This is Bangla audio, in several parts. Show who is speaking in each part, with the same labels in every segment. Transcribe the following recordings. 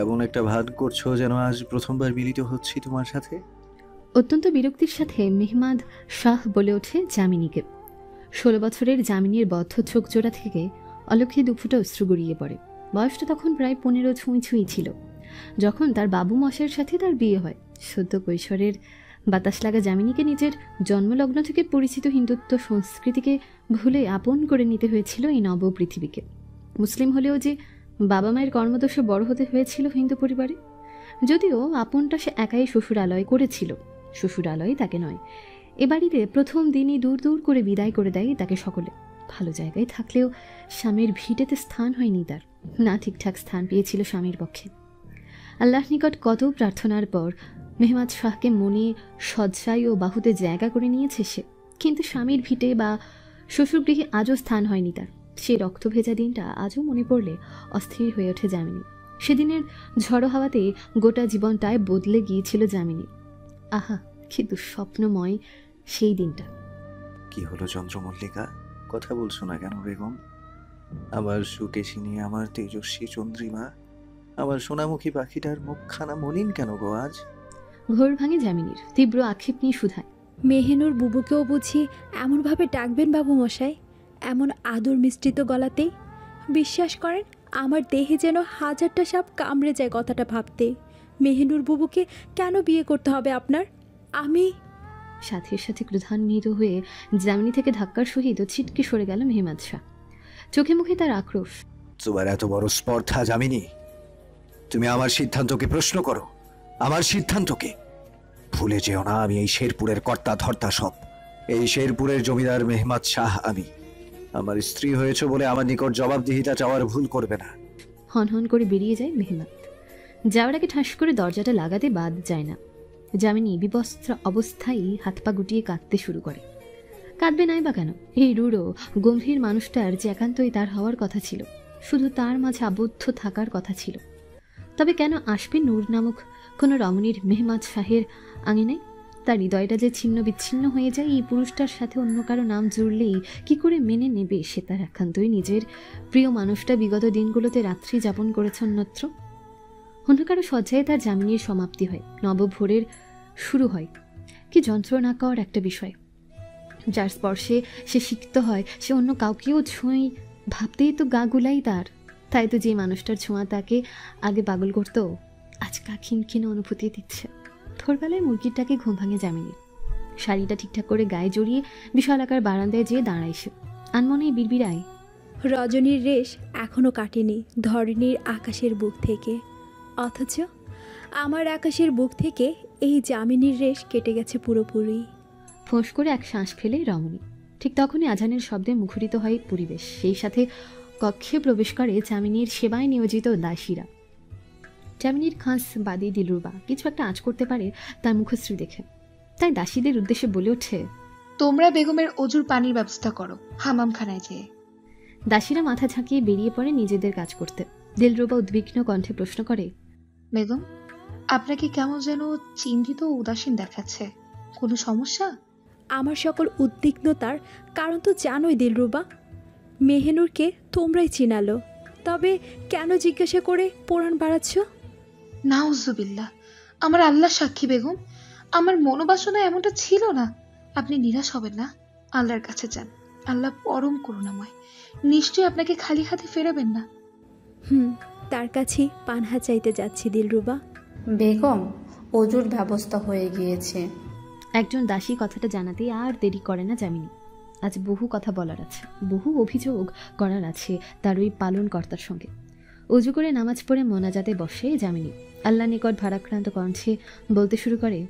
Speaker 1: এমন একটা ভান করছো যেন আজ প্রথমবার মিলিত হচ্ছি তোমার সাথে।
Speaker 2: অত্যন্ত বিরক্তির সাথে মেহমাদ শাহ বলে ওঠে যামিনীকে। 16 বছরের যামিনীর বদ্ধ চোখ জোড়া থেকে অলক্ষে দুফুটা অশ্রু গড়িয়ে পড়ে। বয়সটা তখন প্রায় 15 ছুঁই ছুঁই ছিল যখন তার বাবু মশাইয়ের সাথে তার বিয়ে হয়। সদ্য কৈশোরের বাতাস লাগা যামিনীকে নিজের জন্মলগ্ন থেকে পরিচিত হিন্দুত্ব সংস্কৃতিকে ভুলে আপন করে নিতে হয়েছিল এই নব পৃথিবীকে। মুসলিম হলেও যে বাবা মায়ের কর্মদোষে বড় হতে হয়েছিল হিন্দু পরিবারে। যদিও আপনটা সে একাই শ্বশুরালয় করেছিল, শ্বশুরালয় তাকে নয়। এ বাড়িতে প্রথম দিনই দূর দূর করে বিদায় করে দেয় তাকে সকলে। ভালো জায়গায় থাকলেও স্বামীর ভিটেতে স্থান হয়নি তার, না ঠিকঠাক স্থান পেয়েছিল স্বামীর পক্ষে। আল্লাহর নিকট কত প্রার্থনার পর মেহমাদ শাহকে মনে সজ্জায় ও বাহুতে জায়গা করে নিয়েছে সে, কিন্তু স্বামীর ভিটে বা শ্বশুরগৃহে আজও স্থান হয়নি তার। সেই রক্ত ভেজা দিনটা আজও মনে পড়লে অস্থির হয়ে ওঠে যামিনী। সেদিনের ঝড়ো হাওয়াতে গোটা জীবনটায় বদলে গিয়েছিল যামিনী। আহা, কি দুঃস্বপ্নময় সেই দিনটা।
Speaker 1: কি হলো চন্দ্রমল্লিকা, কথা বলছো না কেন বেগম? আমার সুকেশিনী, আমার তেজস্বী চন্দ্রিমা, আমার সোনামুখী পাখিটার মুখখানা মলিন কেন গো আজ?
Speaker 2: ঘোর ভাঙে যামিনীর, তীব্র আক্ষেপ নিয়ে শুধায়,
Speaker 3: মেহেনুর বুবুকেও বুঝি এমনভাবে ডাকবেন বাবু মশাই, এমন আদর মিশ্রিত গলাতেই? বিশ্বাস করেন, আমার দেহে যেন হাজারটা সাপ কামড়ে যায় কথাটা ভাবতে। মেহেনুর বুবুকে কেন বিয়ে করতে হবে আপনার? আমি
Speaker 2: সাথে সাথে ক্রোধান্বিত হয়ে যামিনী থেকে ধাক্কার সহিত ছিটকে সরে গেল মেহমাদ শাহ। চোখে মুখে তার আক্রোশ।
Speaker 1: তোমার এত বড় স্পর্ধা যামিনী, তুমি আমার সিদ্ধান্তকে প্রশ্ন করো, আমার সিদ্ধান্তকে। ভুলে যেও না, আমি এই শেরপুরের কর্তা ধর্তা সব। এই শেরপুরের জমিদার মেহমাদ শাহ আমি। আমার স্ত্রী হয়েছে বলে আমার নিকট জবাবদিহিতা চাওয়ার ভুল করবে না।
Speaker 2: হনহন করে বেরিয়ে যায় মেহমাদ। যাওয়ার আগে ঠাস করে দরজাটা লাগাতে বাদ যায় না। যামিনী বিবস্ত্র অবস্থায় হাত পা গুটিয়ে কাঁদতে শুরু করে। কাঁদবে নাই বা কেন? এই রূঢ় গম্ভীর মানুষটার যে একান্তই তার হওয়ার কথা ছিল, শুধু তার মাঝে আবদ্ধ থাকার কথা ছিল। তবে কেন আসবে নূর নামক কোনো রমণীর মেহমাদ শাহের আঙিনায়? তার হৃদয়টা যে ছিন্ন বিচ্ছিন্ন হয়ে যায় এই পুরুষটার সাথে অন্য কারো নাম জুড়লেই কি করে মেনে নেবে সে? তার একান্তই নিজের প্রিয় মানুষটা বিগত দিনগুলোতে রাত্রি যাপন করেছে অন্যত্র। অন্য কারো শয্যায় তার যামিনীর সমাপ্তি হয়, নবভোরের শুরু হয়। কি যন্ত্রণাকর একটা বিষয়! যার স্পর্শে সে সিক্ত হয়, সে অন্য কাউকেও ছুঁই ভাবতেই তো গা গুলাই তার। তাই তো যে মানুষটার ছোঁয়া তাকে আগে পাগল করতো, আজ গা খিনখিন অনুভূতি দিচ্ছে। ভোরবেলায় মুরগিটাকে ঘুম ভাঙে যামিনী। শাড়িটা ঠিকঠাক করে গায়ে জড়িয়ে বিশালাকার বারান্দায় যেয়ে দাঁড়ায় সে। আনমনেই বিড়বিড়ায়,
Speaker 3: রজনীর রেশ এখনও কাটেনি ধরণীর আকাশের বুক থেকে, অথচ আমার আকাশের বুক থেকে এই যামিনীর রেশ কেটে গেছে পুরোপুরি।
Speaker 2: ফোঁস করে এক শ্বাস ফেলে রমণী। ঠিক তখনই আজানের শব্দে মুখরিত হয় পরিবেশ। সেই সাথে কক্ষে প্রবেশ করে যামিনীর সেবায় নিয়োজিত দাসীরা। যামিনীর খাস বাদী দিলরুবা কিছু একটা আঁচ করতে পারে তার মুখশ্রী দেখে, তাই দাসীদের উদ্দেশ্যে বলে ওঠে,
Speaker 4: তোমরা বেগমের অজুর পানির ব্যবস্থা করো হামামখানায় যেয়ে।
Speaker 2: দাসীরা মাথা ঝাঁকিয়ে বেরিয়ে পড়ে নিজেদের কাজ করতে। দিলরুবা উদ্বিগ্ন কণ্ঠে প্রশ্ন করে,
Speaker 4: বেগম, আপনাকে কেমন যেন চিন্তিত ও উদাসীন দেখাচ্ছে, কোনো সমস্যা?
Speaker 3: আমার সকল উদ্বিগ্নতার কারণ তো জানোই দিলরুবা, মেহেনুরকে তোমরাই চিনালো। তবে কেন জিজ্ঞাসা করে পোড়ান বাড়াচ্ছ?
Speaker 4: নাউজুবিল্লাহ, আমার আল্লাহ সাক্ষী বেগম, আমার মনোবাসনা এমনটা ছিল না। আপনি নিরাশ হবেন না, আল্লাহর কাছে যান। আল্লাহ পরম করুণাময়, নিশ্চয়ই আপনাকে খালি হাতে ফেরাবেন না।
Speaker 3: তার কাছেই পানহা চাইতে যাচ্ছি দিলরুবা।
Speaker 5: বেগম, অজুর ব্যবস্থা হয়ে গিয়েছে।
Speaker 2: একজন দাসী কথাটা জানাতেই আর দেরি করে না যামিনী। আজ বহু কথা বলার আছে, বহু অভিযোগ করার আছে তার ওই পালনকর্তার সঙ্গে। অজু করে নামাজ পড়ে মোনাজাতে বসে যামিনী আল্লাহ নিকট ভারাক্রান্ত কণ্ঠে বলতে শুরু করে,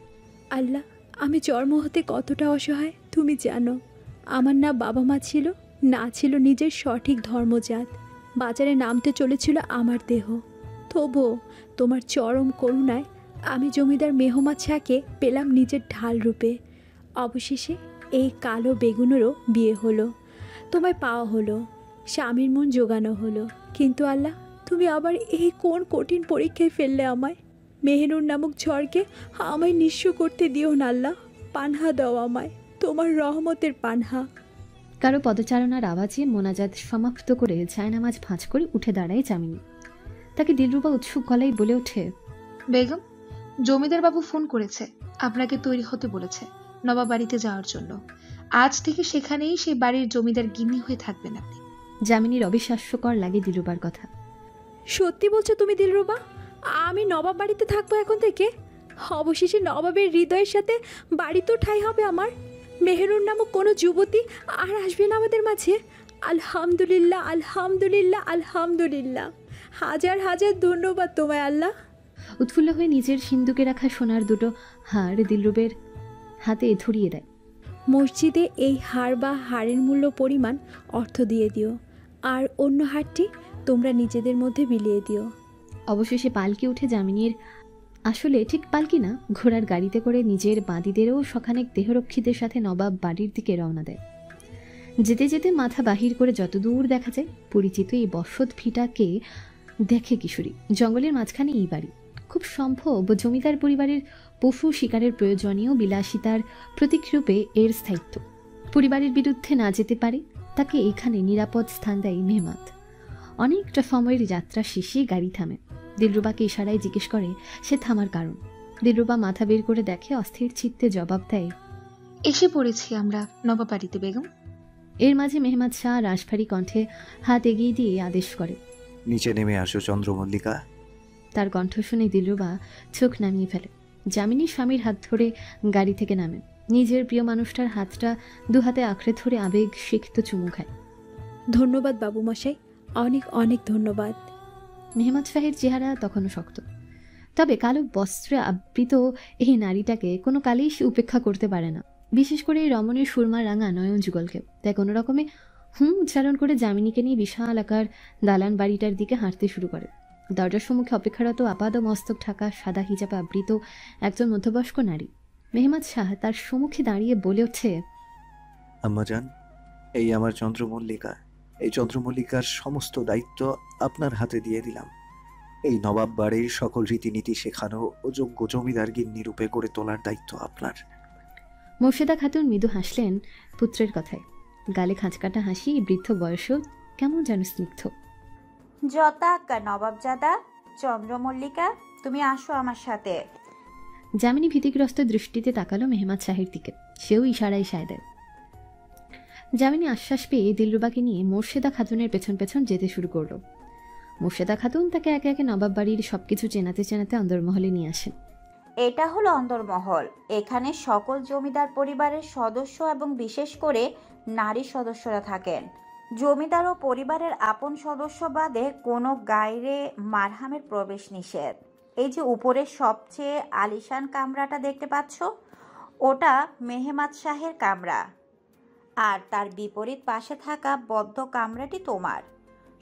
Speaker 3: আল্লাহ, আমি জন্ম হতে কতটা অসহায় তুমি জানো। আমার না বাবা মা ছিল, না ছিল নিজের সঠিক ধর্মজাত। বাজারে নামতে চলেছিল আমার দেহ, তবুও তোমার চরম করুণায় আমি জমিদার মেহমাদ শাহকে পেলাম নিজের ঢাল রূপে। অবশেষে এই কালো বেগুনেরও বিয়ে হলো, তোমায় পাওয়া হলো, স্বামীর মন জোগানো হলো। কিন্তু আল্লাহ, তুমি আবার এই কোন কঠিন পরীক্ষায় ফেললে আমায়? মেহেনুর নামক ঝড়কে আমায় নিঃস্ব করতে দিও না আল্লাহ, পানহা দাও আমায়, তোমার রহমতের পানহা।
Speaker 2: কারো পদচারণার আওয়াজে মোনাজাত সমাপ্ত করে জায়নামাজ ভাঁজ করে উঠে দাঁড়ায় যামিনী। তাকে দিলরুবা উৎসুক গলায় বলে ওঠে,
Speaker 4: বেগম, জমিদার বাবু ফোন করেছে, আপনাকে তৈরি হতে বলেছে নবাব বাড়িতে যাওয়ার জন্য। আজ থেকে সেখানেই সেই বাড়ির জমিদার গিন্নি হয়ে থাকবেন আপনি।
Speaker 2: যামিনীর অবিশ্বাস্যকর লাগে দিলরুবার কথা।
Speaker 3: সত্যি বলছো তুমি দিলরুবা? আমি নবাব বাড়িতে থাকবো এখন থেকে? অবশেষে নবাবের হৃদয়ের সাথে বাড়ি তো ঠাঁই হবে আমার। মেহেরুর নামক কোনো যুবতী আর আসবে না আমাদের মাঝে। আলহামদুলিল্লাহ, আলহামদুলিল্লাহ, আলহামদুলিল্লাহ। হাজার হাজার ধন্যবাদ তোমায় আল্লাহ।
Speaker 2: উৎফুল্ল হয়ে নিজের সিন্দুকে রাখা সোনার দুটো হার দিলরুবের হাতে ধরিয়ে দেয়।
Speaker 3: মসজিদে এই হার বা হারের মূল্য পরিমাণ অর্থ দিয়ে দিও, আর অন্য হারটি তোমরা নিজেদের মধ্যে বিলিয়ে দিও।
Speaker 2: অবশেষে পালকি উঠে যামিনীর, আসলে ঠিক পালকি না, ঘোড়ার গাড়িতে করে নিজের বাঁদিদেরও সখানেক দেহরক্ষীদের সাথে নবাব বাড়ির দিকে রওনা দেয়। যেতে যেতে মাথা বাহির করে যতদূর দেখা যায় পরিচিত এই বসত ভিটাকে দেখে কিশোরী। জঙ্গলের মাঝখানে এই বাড়ি, খুব সম্ভব জমিদার পরিবারের পশু শিকারের প্রয়োজনীয় বিলাসিতার প্রতীকরূপে এর স্থায়িত্ব। পরিবারের বিরুদ্ধে না যেতে পারে তাকে এখানে নিরাপদ স্থান দেয় মেহমাদ। অনেকটা সময়ের যাত্রা শেষে গাড়ি থামে। দিলরুবাকে ইশারায় জিজ্ঞেস করে সে থামার কারণ। দিলরুবা মাথা বের করে দেখে, অস্থির চিত্তে জবাব দেয়,
Speaker 4: এসে পড়েছি আমরা নবাব বাড়িতে বেগম।
Speaker 2: এর মাঝে মেহমাদ শাহ রাশভারী কণ্ঠে হাত এগিয়ে দিয়ে আদেশ করে,
Speaker 1: নিচে নেমে আসো চন্দ্রমল্লিকা।
Speaker 2: তার কণ্ঠ শুনে দিলরুবা চোখ নামিয়ে ফেলে। যামিনী স্বামীর হাত ধরে গাড়ি থেকে নামে। নিজের প্রিয় মানুষটার হাতটা দু হাতে আঁকড়ে ধরে আবেগ সিক্ত চুমু খায়।
Speaker 3: ধন্যবাদ বাবু মশাই, অনেক অনেক ধন্যবাদ।
Speaker 2: মেহমাদ শাহের চেহারা তখনও শক্ত, তবে কালো বস্ত্রে আবৃত এই নারীটাকে কোনো কালেই সে উপেক্ষা করতে পারে না, বিশেষ করে এই রমণীর সুরমা রাঙা নয়ন যুগলকে। তাই কোনো রকমে উচ্চারণ করে যামিনীকে নিয়ে বিশাল আকার দালান বাড়িটার দিকে হাঁটতে শুরু করে। দরজার সম্মুখে অপেক্ষারত আপাদ মস্তক ঢাকা সাদা হিজাবে আবৃত একজন মধ্যবয়স্ক নারী। মেহমাদ শাহ তার সম্মুখে দাঁড়িয়ে বলে ওঠে,
Speaker 1: আম্মাজান, এই আমার চন্দ্রমল্লিকা। এই চন্দ্রমল্লিকার সমস্ত দায়িত্ব আপনার হাতে দিয়ে দিলাম। এই নবাব বাড়ির সকল রীতিনীতি শেখানো ও যোগ্য জমিদার গিন্নি রূপে গড়ে তোলার দায়িত্ব আপনার।
Speaker 2: মোর্শেদা খাতুন মৃদু হাসলেন পুত্রের কথায়। গালে খাঁচকাটা হাসি, বৃদ্ধ বয়সেও কেমন যেন স্নিগ্ধ।
Speaker 6: যথাজ্ঞা নবাবজাদা। চন্দ্রমল্লিকা, তুমি আসো আমার সাথে।
Speaker 2: যামিনী ভীতিগ্রস্ত দৃষ্টিতে তাকালো মেহমাদ শাহের দিকে। সেও ইশারায় সায় দেয়। যামিনী আশ্বাস পেয়ে দিলরুবাকে নিয়ে মোর্শেদা খাতুনের পেছন পেছন যেতে শুরু করলো। মোর্শেদা খাতুন তাকে একে একে নবাব বাড়ির সবকিছু চেনাতে চেনাতে অন্দরমহলে নিয়ে আসেন।
Speaker 6: এটা হলো অন্দরমহল। এখানে সকল জমিদার পরিবারের সদস্য এবং বিশেষ করে নারী সদস্যরা থাকেন। জমিদার ও পরিবারের আপন সদস্য বাদে কোনো গায়রে মারহামের প্রবেশ নিষেধ। এই যে উপরের সবচেয়ে আলিশান কামরাটা দেখতে পাচ্ছ, ওটা মেহমাদ শাহের কামরা, আর তার বিপরীত পাশে থাকা বদ্ধ কামরাটি তোমার।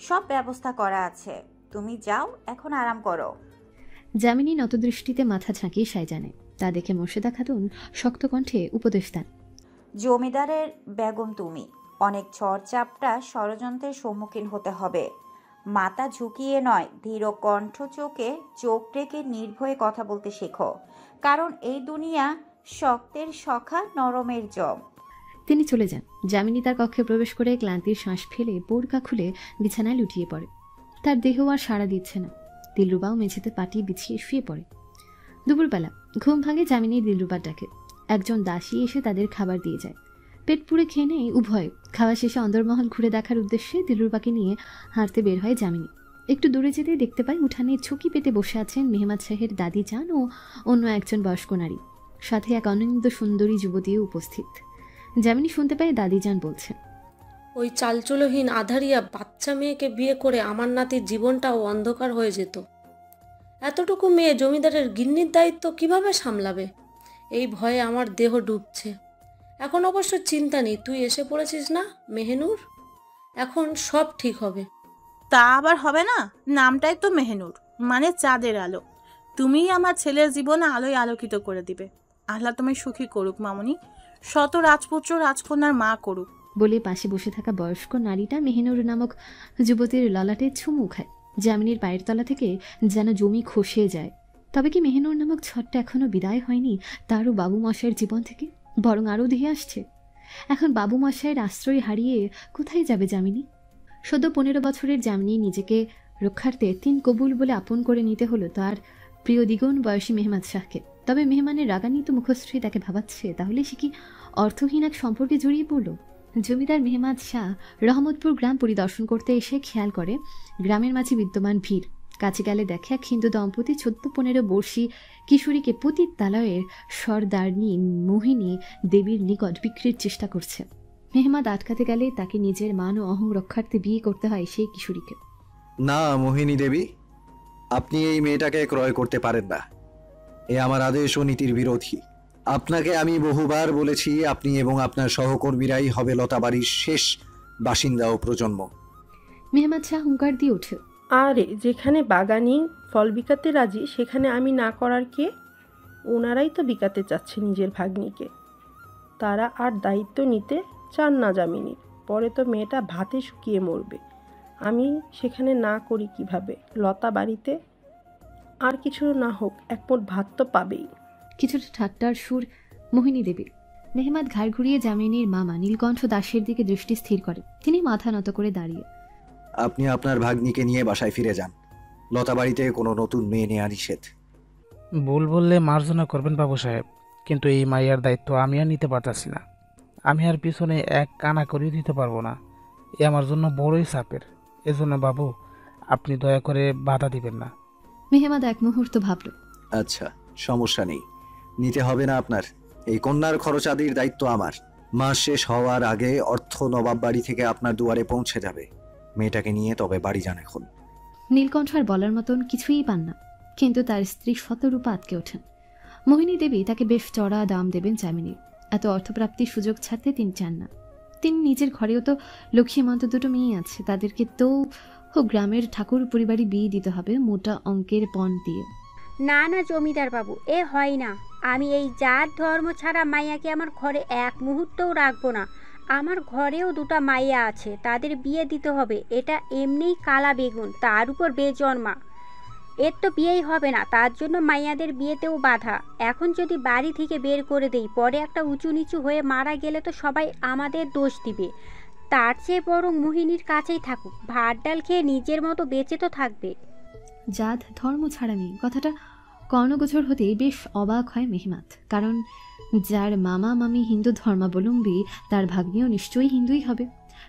Speaker 6: সব ব্যবস্থা করা আছে, তুমি যাও এখন আরাম করো।
Speaker 2: যামিনী নতদৃষ্টিতে মাথা ঝাঁকিয়ে সায় জানে। তা দেখে মোর্শেদা খাতুন শক্ত কণ্ঠে উপদেশ দেন,
Speaker 6: জমিদারের বেগম তুমি, অনেক ঝড়-ঝাপটা ষড়যন্ত্রের সম্মুখীন হতে হবে। মাথা ঝুঁকিয়ে নয়, ধীর কণ্ঠ চোখে চোখ রেখে নির্ভয়ে কথা বলতে শেখো, কারণ এই দুনিয়া শক্তের সখা, নরমের জম।
Speaker 2: তিনি চলে যান। যামিনী তার কক্ষে প্রবেশ করে ক্লান্তির শ্বাস ফেলে বোরকা খুলে বিছানায় লুটিয়ে পড়ে। তার দেহ আর সাড়া দিচ্ছে না। দিলরুবাও মেঝেতে পাটি বিছিয়ে শুয়ে পড়ে। দুপুরবেলা ঘুম ভাঙে যামিনীর দিলরুবার ডাকে। একজন দাসী এসে তাদের খাবার দিয়ে যায়। পেট পুড়ে খেয়ে নেয় উভয়। খাওয়া শেষে অন্দরমহল ঘুরে দেখার উদ্দেশ্যে দিলরুবাকে নিয়ে হাঁটতে বের হয় যামিনী। একটু দূরে যেতে দেখতে পায় উঠানে ঝুঁকি পেতে বসে আছেন মেহমাদ শাহের দাদি যান ও অন্য একজন বয়স্ক নারী, সাথে এক অনন্ত সুন্দরী যুবতীও উপস্থিত। যামিনী শুনতে পায় দাদিজান বলছেন,
Speaker 7: ওই চালচুলোহীন আধারিয়া বাচ্চা মেয়েকে বিয়ে করে আমার নাতির জীবনটাও অন্ধকার হয়ে যেত। এতটুকু মেয়ে জমিদারের গিন্নির দায়িত্ব কিভাবে সামলাবে, এই ভয়ে আমার দেহ ডুবছে। এখন অবশ্য চিন্তা নেই, তুই এসে পড়েছিস না মেহেনুর, এখন সব ঠিক হবে।
Speaker 8: তা আবার হবে না? নামটাই তো মেহেনুর, মানে চাঁদের আলো। তুমিই আমার ছেলের জীবনে আলোয় আলোকিত করে দিবে। আল্লাহ তুমি সুখী করুক মামনি, শত রাজপুত্র রাজকন্যার মা করুক।
Speaker 2: বলে পাশে বসে থাকা বয়স্ক নারীটা মেহেনুর নামক যুবতীর ললাটে চুমু খায়। যামিনীর পায়ের তলা থেকে যেন জমি খসে যায়। তবে কি মেহেনুর নামক ঝড়টা এখনো বিদায় হয়নি তারও বাবু মশাইয়ের জীবন থেকে, বরং আরও ধেয়ে আসছে। এখন বাবু মশাইয়ের আশ্রয় হারিয়ে কোথায় যাবে যামিনী? সদ্য 15 বছরের যামিনী নিজেকে রক্ষার্থে 3 কবুল বলে আপন করে নিতে হলো তার প্রিয় দ্বিগুণ বয়সী মেহমাদ শাহকে। তবে মেহমানের রাগান্বিত মুখশ্রী তাকে ভাবাচ্ছে, তাহলে সে কি অর্থহীন এক সম্পর্কে জড়িয়ে পড়ল? জমিদার মেহমাদ শাহ রহমতপুর গ্রাম পরিদর্শন করতে এসে খেয়াল করে গ্রামের মাঝে বিদ্যমান ভিড়। কাছে গেলে দেখে এক হিন্দু দম্পতি 14-15 বর্ষী কিশোরীকে পতিত তালয়ের সর্দারনি মোহিনী দেবীর নিকট বিক্রির চেষ্টা করছে। মেহমাদ আটকাতে গেলে তাকে নিজের মান ও অহং রক্ষার্থে বিয়ে করতে হয় সেই কিশোরীকে।
Speaker 1: না মোহিনী দেবী, আপনি এই মেয়েটাকে ক্রয় করতে পারেন না। এ আমার আদেশ ও নীতির বিরোধী। আপনাকে আমি বহুবার বলেছি, আপনি এবং আপনার সহকর্মীরাই হবে লতাবাড়ির শেষ বাসিন্দা ও প্রজন্ম।
Speaker 2: মেহমাদ শাহ হুঙ্কার দিয়ে ওঠে,
Speaker 9: আরে যেখানে বাগানি ফল বিকাতে রাজি সেখানে আমি না করার কে? ওনারাই তো বিকাতে চাচ্ছে নিজের ভাগ্নিকে, তারা আর দায়িত্ব নিতে চান না যামিনীর। পরে তো মেয়েটা ভাতে শুকিয়ে মরবে, আমি সেখানে না করি কিভাবে? লতা বাড়িতে আর কিছু না হোক এক মুঠ ভাত তো পাবেই।
Speaker 2: কিছুটা ঠাট্টার সুর মোহিনী দেবীর। মেহমাদ ঘাড় ঘুরিয়ে যামিনীর মামা নীলকণ্ঠ দাসের দিকে দৃষ্টি স্থির করে। তিনি মাথা নত করে দাঁড়িয়ে।
Speaker 1: আপনি আপনার ভাগ্নিকে নিয়ে বাসায় ফিরে যান। লতা বাড়িতে কোনো নতুন মেয়ে নেওয়া নিষেধ।
Speaker 10: ভুল বললে মার্জনা করবেন বাবু সাহেব, কিন্তু এই মাইয়ার দায়িত্ব আমি আর নিতে পারতাছি না। আমি আর পিছনে এক কানা করিয়ে দিতে পারবো না, এ আমার জন্য বড়ই চাপের। এজন্য বাবু আপনি দয়া করে বাধা দিবেন না।
Speaker 2: মেহমাদ এক মুহূর্ত ভাবল,
Speaker 1: আচ্ছা সমস্যা নেই, নিতে হবে না আপনার। এই কন্যার খরচাদির দায়িত্ব আমার। মাস শেষ হওয়ার আগে অর্থ নবাব বাড়ি থেকে আপনার দুয়ারে পৌঁছে যাবে। মেয়েটাকে নিয়ে তবে বাড়ি যান এখন।
Speaker 2: নীলকণ্ঠ আর বলার মতন কিছুই পান না, কিন্তু তার স্ত্রী শতরূপা আটকে ওঠেন। মোহিনী দেবী তাকে বেশ চড়া দাম দেবেন যামিনীর। এত অর্থপ্রাপ্তির সুযোগ ছাড়তে তিনি চান না। তিনি নিজের ঘরেও তো লক্ষ্মীমন্ত 2 মেয়ে আছে, তাদেরকে তো গ্রামের ঠাকুর পরিবারই বিয়ে দিতে হবে মোটা অঙ্কের পণ দিয়ে।
Speaker 11: না না জমিদার বাবু, এ হয় না। আমি এই জাত ধর্ম ছাড়া মাইয়াকে আমার ঘরে এক মুহূর্তও রাখবো না। আমার ঘরেও 2 মাইয়া আছে, তাদের বিয়ে দিতে হবে। এটা এমনিই কালা বেগুন, তার উপর বেজন্মা। এর তো বিয়েই হবে না, তার জন্য মাইয়াদের বিয়েতেও বাধা। এখন যদি বাড়ি থেকে বের করে দেই, পরে একটা উঁচু নিচু হয়ে মারা গেলে তো সবাই আমাদের দোষ দিবে। তার চেয়ে বরং মোহিনীর কাছেই থাকুক, ভাত ডাল খেয়ে নিজের মতো বেঁচে তো থাকবে।
Speaker 2: জাত ধর্ম ছাড়া নেই কথাটা কর্ণগোচর হতেই বেশ অবাক হয় মেহমাদ। কারণ যার মামা মামি হিন্দু ধর্মাবলম্বী তার ভাগ্নিও নিশ্চয়ই হিন্দুই হবে।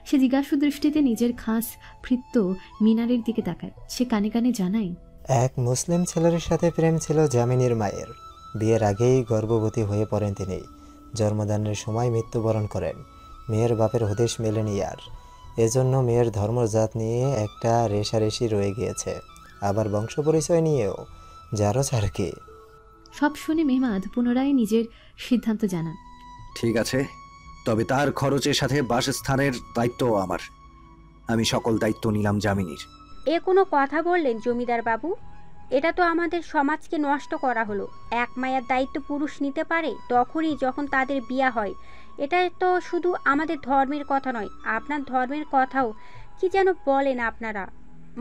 Speaker 2: সে জিজ্ঞাসু দৃষ্টিতে নিজের খাস ভৃত্য মিনারের দিকে তাকায়। সে কানে কানে জানায়,
Speaker 12: এক মুসলিম ছেলের সাথে প্রেম ছিল যামিনীর মায়ের। বিয়ের আগেই গর্ভবতী হয়ে পড়েন তিনি। জন্মদানের সময় মৃত্যুবরণ করেন। মেয়ের বাপের হদিশ মেলেনি আর, এজন্য মেয়ের ধর্মজাত নিয়ে একটা রেশারেশি রয়ে গিয়েছে। আবার বংশ পরিচয় নিয়েও যারও ছাড় কি।
Speaker 2: সব শুনে মেহমাদ পুনরায় নিজের সিদ্ধান্ত জানান।
Speaker 1: ঠিক আছে, তবে তার খরচের সাথে বাসস্থানের দায়িত্বও আমার। আমি সকল দায়িত্ব নিলাম যামিনীর।
Speaker 11: এ কোনো কথা বললেন জমিদার বাবু? এটা তো আমাদের সমাজকে নষ্ট করা হলো। এক মায়ের দায়িত্ব পুরুষ নিতে পারে তখনই যখন তাদের বিয়ে হয়। এটা তো শুধু আমাদের ধর্মের কথা নয়, আপনার ধর্মের কথাও। কি যেন বলেন আপনারা,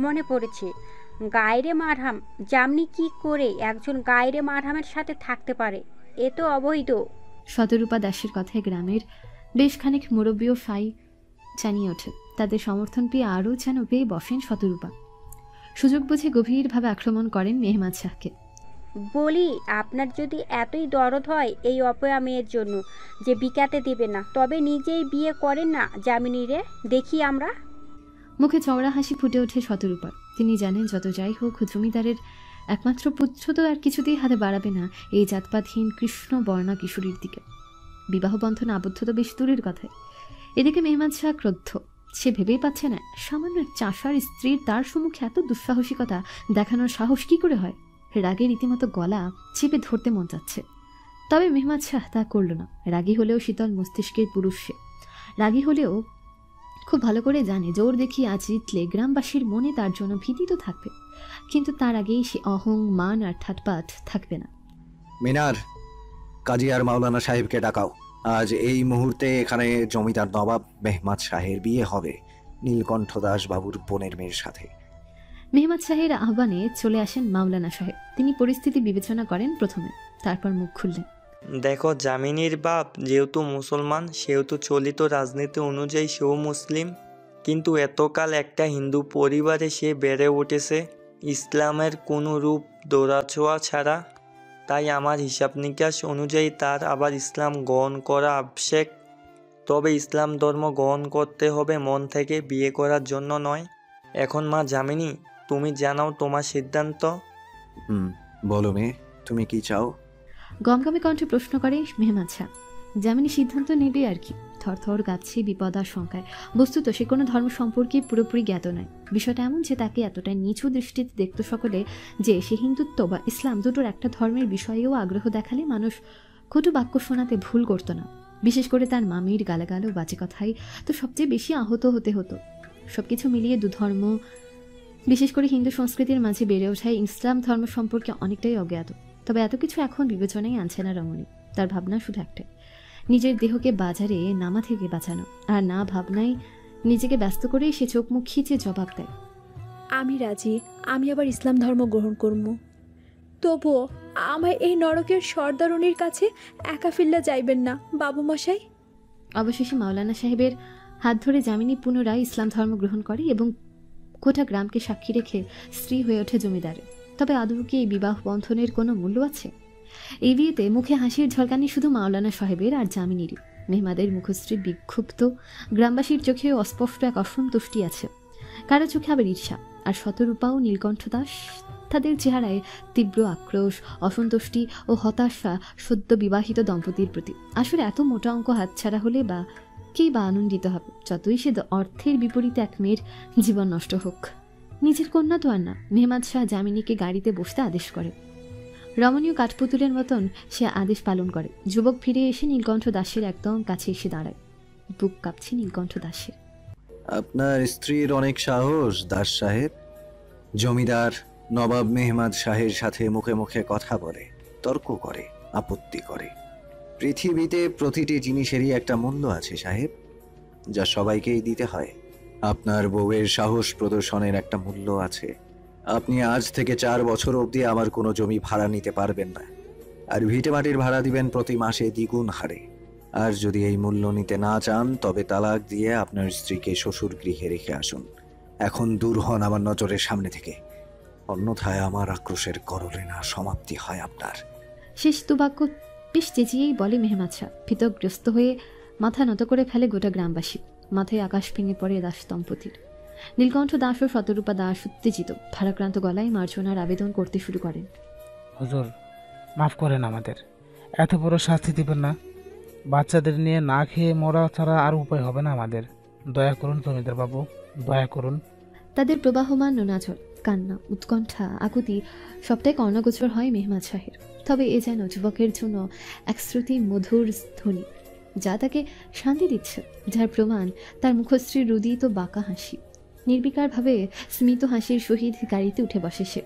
Speaker 11: মনে পড়েছে, গায়রে মারহাম। জামনি কি করে একজন গায়রে মারহামের সাথে থাকতে পারে? এ তো অবৈধ।
Speaker 2: শতরূপা দাসের কথায় গ্রামের বেশ খানিক মুরব্বীও সাই জানিয়ে ওঠে। তাদের সমর্থন পেয়ে আরও যেন পেয়ে বসেন শতরূপা। সুযোগ বুঝে গভীরভাবে আক্রমণ করেন মেহমাদ শাহকে।
Speaker 11: বলি, আপনার যদি এতই দরদ হয় এই অপয়া মেয়ের জন্য যে বিকাতে দিবে না, তবে নিজেই বিয়ে করেন না যামিনীরে, দেখি আমরা।
Speaker 2: মুখে চওড়া হাসি ফুটে ওঠে শতরূপার। তিনি জানেন যত যাই হোক জমিদারের একমাত্র পুত্র তো আর কিছুতেই হাতে বাড়াবে না এই জাতপাতহীন কৃষ্ণ বর্ণা কিশোরীর দিকে। বিবাহ বন্ধন আবদ্ধ তো বেশ দূরের কথায়। এদিকে মেহমাদ শাহ ক্রুদ্ধ। সে ভেবেই পাচ্ছে না সামান্য চাষার স্ত্রীর তার সম্মুখে এত দুঃসাহসিকতা দেখানোর সাহস কি করে হয়। রাগে রীতিমতো গলা চেপে ধরতে মন যাচ্ছে, তবে মেহমাদ শাহ তা করল না। রাগী হলেও শীতল মস্তিষ্কের পুরুষ সে। রাগী হলেও খুব ভালো করে জানে জোর দেখিয়ে আজ জিতলে গ্রামবাসীর মনে তার জন্য ভীতি তো থাকবে, কিন্তু তার আগেই সে অহং মান আর ঠাটপাট থাকবে না।
Speaker 1: মিনার, কাজী আর মাওলানা সাহেবকে ডাকাও। আজ এই মুহূর্তে এখানে জমিদার নবাব মেহমাদ শাহের বিয়ে হবে নীলকণ্ঠ দাস বাবুর বোনের মেয়ের সাথে।
Speaker 2: মেহমাদ শাহের আহ্বানে চলে আসেন মাওলানা সাহেব। তিনি পরিস্থিতি বিবেচনা করেন প্রথমে, তারপর মুখ খুললেন।
Speaker 13: দেখো, জামিনীর বাপ যেহেতু মুসলমান সেহেতু চলিত রাজনীতি অনুযায়ী সেও মুসলিম, কিন্তু এতকাল একটা হিন্দু পরিবারে সে বেড়ে উঠেছে ইসলামের কোনো রূপ দৌড়াছোঁয়া ছাড়া। তাই আমার হিসাব নিকাশ অনুযায়ী তার আবার ইসলাম গ্রহণ করা আবশ্যক। তবে ইসলাম ধর্ম গ্রহণ করতে হবে মন থেকে, বিয়ে করার জন্য নয়। এখন মা জামিনী, তুমি জানাও তোমার সিদ্ধান্ত।
Speaker 1: বলো মেয়ে, তুমি কি চাও?
Speaker 2: গমগমে কণ্ঠে প্রশ্ন করে মেহমাদ শাহ। জামিনী সিদ্ধান্ত নেবে আর কি। থরথর কাঁপছে বিপদ আর শঙ্কায়। বস্তুত সে কোনো ধর্ম সম্পর্কে পুরোপুরি জ্ঞাত নয়। বিষয়টা এমন যে তাকে এতটাই নিচু দৃষ্টিতে দেখত সকলে যে সে হিন্দুত্ব বা ইসলাম দুটোর একটা ধর্মের বিষয়েও আগ্রহ দেখালে মানুষ কটু বাক্য শোনাতে ভুল করত না। বিশেষ করে তার মামির গালাগাল ও বাজে কথাই তো সবচেয়ে বেশি আহত হতে হতো। সবকিছু মিলিয়ে দুধর্ম, বিশেষ করে হিন্দু সংস্কৃতির মাঝে বেড়ে ওঠায় ইসলাম ধর্ম সম্পর্কে অনেকটাই অজ্ঞাত। তবে এত কিছু এখন বিবেচনায় আনছে না রমণী। তার ভাবনা শুধু একটাই, নিজের দেহকে বাজারে নামা থেকে বাঁচানো। আর না ভাবনায় নিজেকে ব্যস্ত করেই সে চোখ মুখ খিচে জবাব দেয়,
Speaker 3: আমি রাজি, আমি আবার ইসলাম ধর্ম গ্রহণ করব। তবুও আমায় এই নরকের সর্দারনির কাছে একা ফিরলে যাইবেন না বাবু মশাই।
Speaker 2: অবশেষে মাওলানা সাহেবের হাত ধরে জামিনী পুনরায় ইসলাম ধর্ম গ্রহণ করে এবং গোটা গ্রামকে সাক্ষী রেখে স্ত্রী হয়ে ওঠে জমিদারের। তবে আদৌ কি এই বিবাহ বন্ধনের কোনো মূল্য আছে? এই বিয়েতে মুখে হাসির ঝলকানি শুধু মাওলানা সাহেবের আর জামিনীরই। মেহমাদের মুখশ্রী বিক্ষুব্ধ, গ্রামবাসীর চোখে অস্পষ্ট এক অসন্তুষ্টি আছে, কারো চোখে আবার ঈর্ষা। আর শতরূপা ও নীলকণ্ঠ দাস, তাদের চেহারায় তীব্র আক্রোশ, অসন্তুষ্টি ও হতাশা সদ্য বিবাহিত দম্পতির প্রতি। আসলে এত মোটা অঙ্ক হাতছাড়া হলে বা কেই বা আনন্দিত হবে, যতই সে অর্থের বিপরীতে এক মেয়ের জীবন নষ্ট হোক। নিজের কন্যা তো আর না। মেহমাদ শাহ জামিনীকে গাড়িতে বসতে আদেশ করে। রমণীয় কাঠপুতুলের মতন সে আদেশ পালন করে। যুবক ফিরে এসে নীলকণ্ঠ দাসের একদম কাছে এসে দাঁড়ায়। বুক কাঁপছে নীলকণ্ঠ দাসের।
Speaker 1: আপনার স্ত্রীর অনেক সাহস দাস সাহেব। জমিদার নবাব মেহমাদ শাহের সাথে মুখে মুখে কথা বলে, তর্ক করে, আপত্তি করে। পৃথিবীতে প্রতিটি জিনিসেরই একটা মূল্য আছে সাহেব, যা সবাইকেই দিতে হয়। আপনার বউয়ের সাহস প্রদর্শনের একটা মূল্য আছে। আপনি আজ থেকে 4 বছর অবধি আমার কোনো জমি ভাড়া নিতে পারবেন না, আর ভিটেমাটির ভাড়া দিবেন প্রতি মাসে দ্বিগুণ হারে। আর যদি এই মূল্য নিতে না চান তবে তালাক দিয়ে আপনার স্ত্রীকে শ্বশুর গৃহে রেখে আসুন। এখন দূর হন আমার নজরের সামনে থেকে, অন্যথায় আমার আক্রোশের করলে না সমাপ্তি হয় আপনার।
Speaker 2: শেষ দুবাক্য বেশ চেঁচিয়েই বলে মেহমাদ শাহ। ভীতগ্রস্ত হয়ে মাথা নত করে ফেলে গোটা গ্রামবাসী। মাথায় আকাশ ভেঙে পড়ে দাস দম্পতির। নীলকণ্ঠ দাস ও শতরূপা দাস উত্তেজিত, ভারাক্রান্ত গলায় মার্জনার আবেদন করতে শুরু করেন।
Speaker 10: হুজুর, মাফ করেন আমাদের, এত বড় শাস্তি দিবেন না। বাচ্চাদের নিয়ে না খেয়ে মরা ছাড়া আর উপায় হবে না আমাদের। দয়া করুন জমিদার বাবু, দয়া করুন।
Speaker 2: তাদের প্রবাহমান নোনাজল, কান্না, উৎকণ্ঠা, আকুতি সবটাই কর্ণগোচর হয় মেহমাদ শাহের। তবে এ যেন যুবকের জন্য এক শ্রুতি মধুর ধ্বনি, যা তাকে শান্তি দিচ্ছে, যার প্রমাণ তার মুখশ্রীর রুদিত বাঁকা হাসি। নির্বিকারভাবে স্মিত হাসির সহিত গাড়িতে উঠে বসে সে।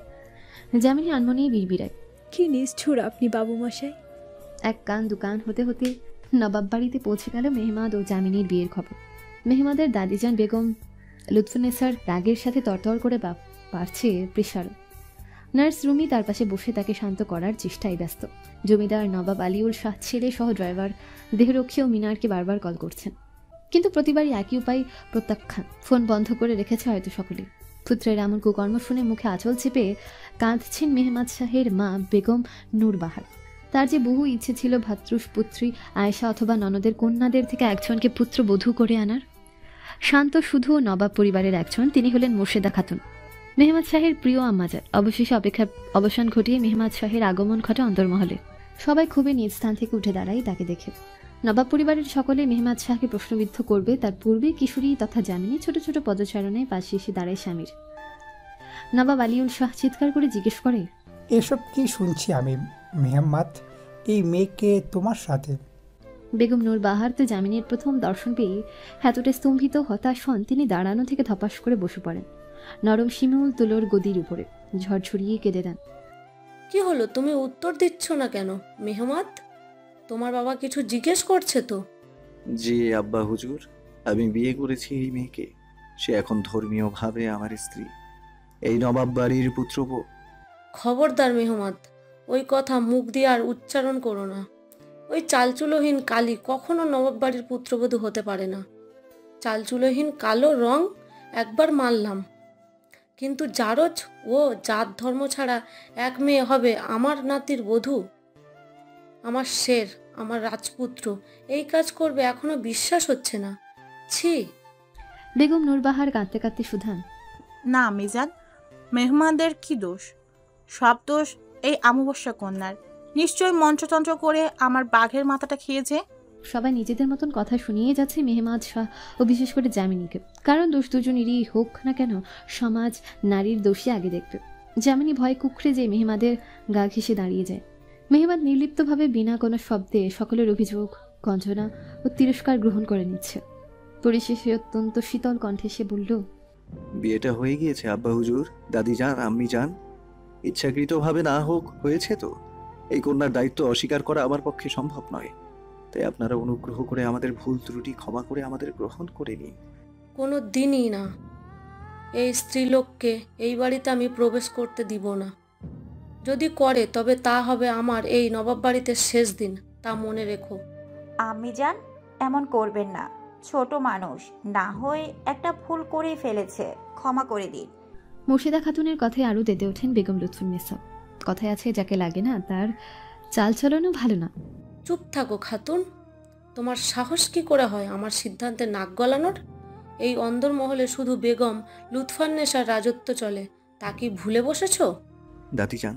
Speaker 2: জামিনী আনমনেই বিড়বিড়ায়,
Speaker 3: কি নিষ্ঠুর আপনি বাবু মশাই।
Speaker 2: এক কান দুকান হতে হতে নবাব বাড়িতে পৌঁছে গেল মেহমাদ ও জামিনীর বিয়ের খবর। মেহমাদের দাদিজান বেগম লুৎফুন্নেসার রাগের সাথে তরতর করে পারছে প্রেশারও। নার্স রুমি তার পাশে বসে তাকে শান্ত করার চেষ্টায় ব্যস্ত। জমিদার নবাব আলিউল শাহ ছেলে সহ ড্রাইভার দেহরক্ষী ও মিনারকে বারবার কল করছেন, কিন্তু প্রতিবারই একই উপায় প্রত্যাখ্যান। ফোন বন্ধ করে রেখেছে হয়তো সকলে। পুত্রের এমন কুকর্ম শুনে মুখে আঁচল চেপে কাঁদছেন মেহমাদ শাহের মা বেগম নূরবাহার। তার যে বহু ইচ্ছে ছিল ভাতৃপুত্রী আয়েশা অথবা ননদের কন্যাদের থেকে একজনকে পুত্রবধূ করে আনার। শান্ত শুধু নবাব পরিবারের একজন, তিনি হলেন মোর্শেদা খাতুন, মেহমাদ শাহের প্রিয় আম্মাজান। অবশেষে অপেক্ষার অবসান ঘটিয়ে মেহমাদ শাহের আগমন ঘটে অন্তর্মহলে। সবাই খুবই নিজ স্থান থেকে উঠে দাঁড়ায় তাকে দেখে। নবাব পরিবারের সকলে মেহমাদ শাহকে প্রশ্নবিদ্ধ করবে তার পূর্বে কিশোরী তথা জামিনী ছোট ছোট পদচারণায় পাশে এসে দাঁড়ায় স্বামীর। নবাব আলিউল শাহ চিৎকার করে জিজ্ঞেস করে,
Speaker 14: এসব কি শুনছি আমি মেহমাদ? এই মেয়েকে তোমার সাথে?
Speaker 2: বেগম নূর বাহার তো জামিনীর প্রথম দর্শন পেয়ে এতটা স্তম্ভিত হতাশ হন, তিনি দাঁড়ানো থেকে ধপাস করে বসে পড়েন নরম শিমুল তুলোর গদির উপরে, ঝরঝরিয়ে কেঁদে দেন।
Speaker 7: কি হলো, তুমি উত্তর দিচ্ছ না কেন মেহমাদ? তোমার বাবা কিছু জিজ্ঞেস করছে তো?
Speaker 1: জি আব্বা হুজুর, আমি বিয়ে করেছি এই মেয়েকে। সে এখন ধর্মীয় ভাবে আমার স্ত্রী, এই নবাব বাড়ির পুত্রবধূ।
Speaker 7: খবরদার মেহমাদ, ওই কথা মুখ দিয়ে আর উচ্চারণ করো না। ওই চালচুলোহীন কালী কখনো নবাব বাড়ির পুত্রবধূ হতে পারে না। চালচুলোহীন কালো রং একবার মানলাম, কিন্তু জারজ ও জাত ধর্ম ছাড়া এক মেয়ে হবে আমার নাতির বধূ, আমার শের, আমার রাজপুত্র এই কাজ করবে, এখনো বিশ্বাস হচ্ছে না। ছি।
Speaker 2: বেগম নূরবাহার কাঁদতে কাঁদতে শুধান,
Speaker 8: না মিজান, মেহমানদের কি দোষ? সব দোষ এই অমাবস্যা কন্যার। নিশ্চয়ই মন্ত্রতন্ত্র করে আমার বাঘের মাথাটা খেয়েছে।
Speaker 2: সবাই নিজেদের মতন কথা শুনিয়ে যাচ্ছে মেহমাদ শাহ ও বিশেষ করে যামিনীকে। কারণ দোষ দুজনেরই হোক না কেন, সমাজ নারীর দোষী আগে দেখবে। যামিনী ভয় কুকড়ে যে মেহমাদের গা ঘেঁষে দাঁড়িয়ে যায়। মেহমাদ নির্লিপ্তভাবে বিনা কোনো শব্দে সকলের অভিযোগ, গঞ্জনা ও তিরস্কার গ্রহণ করে নিচ্ছে। পরিশেষে অত্যন্ত শীতল কণ্ঠে সে বলল,
Speaker 1: বিয়েটা হয়ে গিয়েছে আব্বা হুজুর, দাদি যান, আম্মি যান। ইচ্ছাকৃতভাবে না হোক হয়েছে তো। এই কন্যার দায়িত্ব অস্বীকার করা আমার পক্ষে সম্ভব নয়। তাই আপনারা অনুগ্রহ করে আমাদের ভুল ত্রুটি ক্ষমা করে আমাদের গ্রহণ করে নিন।
Speaker 7: কোনো দিনই না। এই স্ত্রীলোককে এই বাড়িতে আমি প্রবেশ করতে দিব না। যদি করে তবে তা হবে আমার এই নবাব বাড়িতে শেষ দিন, তা মনে রেখো।
Speaker 6: আম্মি যান, এমন করবেন না। ছোট মানুষ, না হয়ে একটা ভুল করে ফেলেছে, ক্ষমা করে দিন।
Speaker 2: মুর্শিদা খাতুনের কথায় আরও তেতে ওঠেন বেগম লুৎফুন্নেসা। কথায় আছে, যাকে লাগে না তার চালচলনও ভালো না।
Speaker 7: চুপ থাকো খাতুন, তোমার সাহস কি করে হয় আমার সিদ্ধান্তে নাক গলানোর? এই অন্দরমহলে শুধু বেগম লুৎফুন্নেসার রাজত্ব চলে, তা কি ভুলে বসেছ?
Speaker 1: দাদি যান,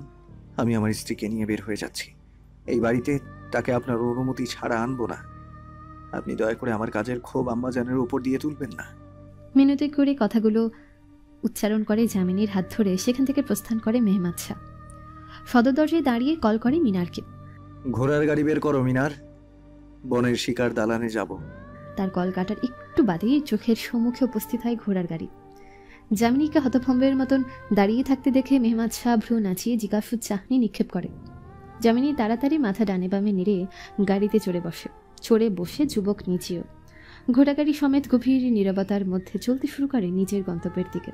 Speaker 1: আমি আমার স্ত্রীকে নিয়ে বের হয়ে যাচ্ছি। এই বাড়িতে তাকে আপনার অনুমতি ছাড়া আনবো না। আপনি দয়া করে আমার কাজের ক্ষোভ আম্মাজানের উপর দিয়ে তুলবেন না।
Speaker 2: মিনতি করে কথাগুলো উচ্চারণ করে যামিনীর হাত ধরে সেখান থেকে প্রস্থান করে মেহমাদ শাহ। সদর দরজায় দাঁড়িয়ে কল করে মিনারকে।
Speaker 1: ঘোড়ার গাড়ি বের করো মিনার, বনের শিকার দালানে যাব।
Speaker 2: তার কল কাটার একটু বাদেই চোখের সম্মুখে উপস্থিত হয় ঘোড়ার গাড়ি। যামিনীকে হতভম্বের মতন দাঁড়িয়ে থাকতে দেখে মেহমাদ শাহ ভ্রু নাচিয়ে জিজ্ঞাসু চাহনি নিক্ষেপ করে। যামিনী তাড়াতাড়ি মাথা ডানে বামে নেড়ে গাড়িতে চড়ে বসে। চড়ে বসে যুবক নিচেও ঘোড়াগাড়ি সমেত গভীর নীরবতার মধ্যে চলতে শুরু করে নিজের গন্তব্যের দিকে।